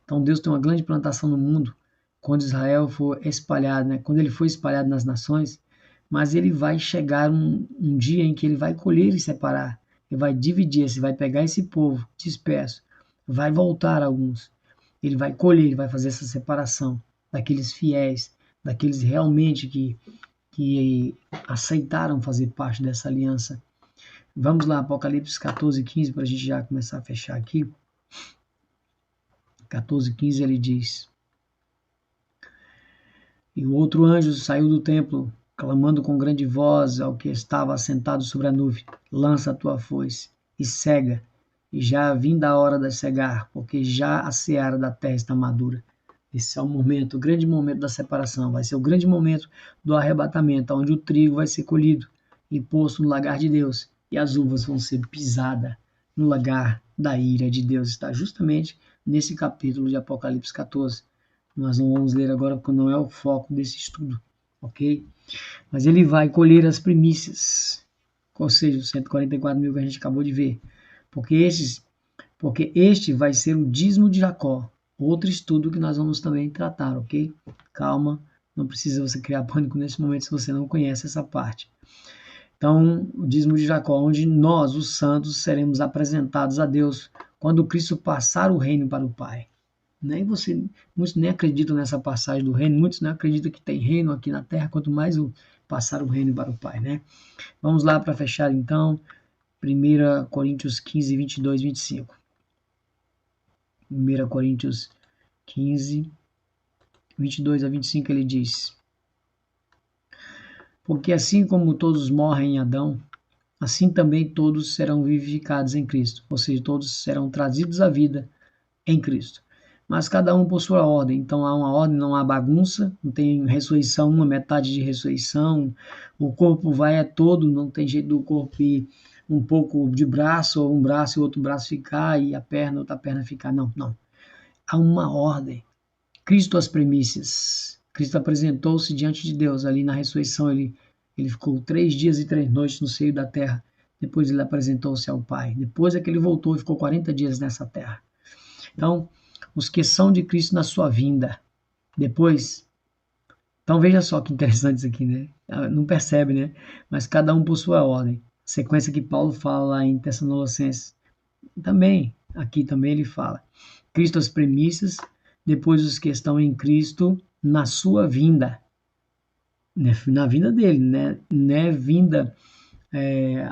Então Deus tem uma grande plantação no mundo, quando Israel for espalhado, né? Quando ele for espalhado nas nações, mas ele vai chegar um dia em que ele vai colher e separar, ele vai dividir, ele vai pegar esse povo disperso, vai voltar alguns, ele vai colher, ele vai fazer essa separação daqueles fiéis, daqueles realmente que aceitaram fazer parte dessa aliança. Vamos lá, Apocalipse 14:15, para a gente já começar a fechar aqui. 14:15 ele diz: E o outro anjo saiu do templo, clamando com grande voz ao que estava assentado sobre a nuvem: Lança a tua foice e cega, e já vinda a hora de cegar, porque já a seara da terra está madura. Esse é o momento, o grande momento da separação. Vai ser o grande momento do arrebatamento, onde o trigo vai ser colhido e posto no lagar de Deus, e as uvas vão ser pisadas no lagar da ira de Deus. Está justamente nesse capítulo de Apocalipse 14. Nós não vamos ler agora porque não é o foco desse estudo, ok? Mas ele vai colher as primícias, ou seja, os 144 mil que a gente acabou de ver, porque este vai ser o dízimo de Jacó, outro estudo que nós vamos também tratar, ok? Calma, não precisa você criar pânico nesse momento se você não conhece essa parte. Então, o dízimo de Jacó, onde nós, os santos, seremos apresentados a Deus quando Cristo passar o reino para o Pai. Muitos nem acreditam nessa passagem do reino, muitos não acreditam que tem reino aqui na terra, quanto mais passar o reino para o Pai, né? Vamos lá para fechar então, 1 Coríntios 15, 22, 25. 1 Coríntios 15, 22 a 25, ele diz: Porque assim como todos morrem em Adão, assim também todos serão vivificados em Cristo, ou seja, todos serão trazidos à vida em Cristo. Mas cada um por sua ordem. Então há uma ordem, não há bagunça, não tem ressurreição, uma metade de ressurreição, o corpo vai todo, não tem jeito do corpo ir um pouco de braço, ou um braço e outro braço ficar, e a perna, outra perna ficar. Não. Há uma ordem. Cristo as primícias. Cristo apresentou-se diante de Deus ali na ressurreição, ele ficou 3 dias e 3 noites no seio da terra, depois ele apresentou-se ao Pai. Depois é que ele voltou e ficou 40 dias nessa terra. Então, os que são de Cristo na sua vinda. Depois, então veja só que interessante isso aqui, né? Não percebe, né? Mas cada um por sua ordem. Sequência que Paulo fala lá em Tessalonicenses. Também, aqui também ele fala. Cristo as premissas, depois os que estão em Cristo na sua vinda. Na vinda dele, né? Não é vinda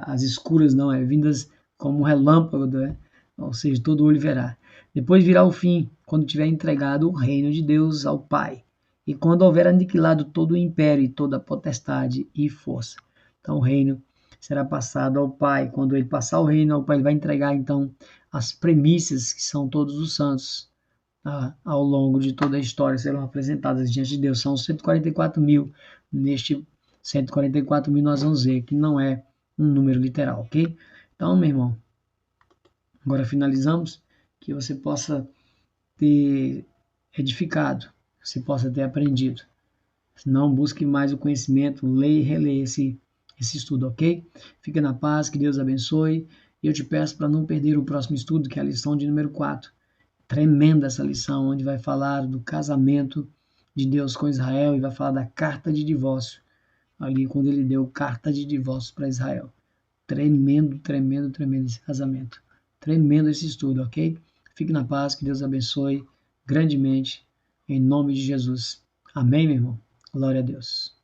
às escuras, não. É vindas como um relâmpago, né? Ou seja, todo olho verá. Depois virá o fim, quando tiver entregado o reino de Deus ao Pai, e quando houver aniquilado todo o império e toda a potestade e força. Então o reino será passado ao Pai. Quando ele passar o reino ao Pai, ele vai entregar então as premissas, que são todos os santos, ao longo de toda a história serão apresentadas diante de Deus. São 144 mil. Neste 144 mil nós vamos ver que não é um número literal, ok? Então, meu irmão, agora finalizamos, que você possa ter edificado, você possa ter aprendido. Não busque mais o conhecimento, leia e releia esse estudo, ok? Fica na paz, que Deus abençoe. E eu te peço para não perder o próximo estudo, que é a lição de número 4. Tremenda essa lição, onde vai falar do casamento de Deus com Israel e vai falar da carta de divórcio, ali quando ele deu carta de divórcio para Israel. Tremendo, tremendo, tremendo esse casamento. Tremendo esse estudo, ok? Fique na paz, que Deus abençoe grandemente, em nome de Jesus. Amém, meu irmão? Glória a Deus.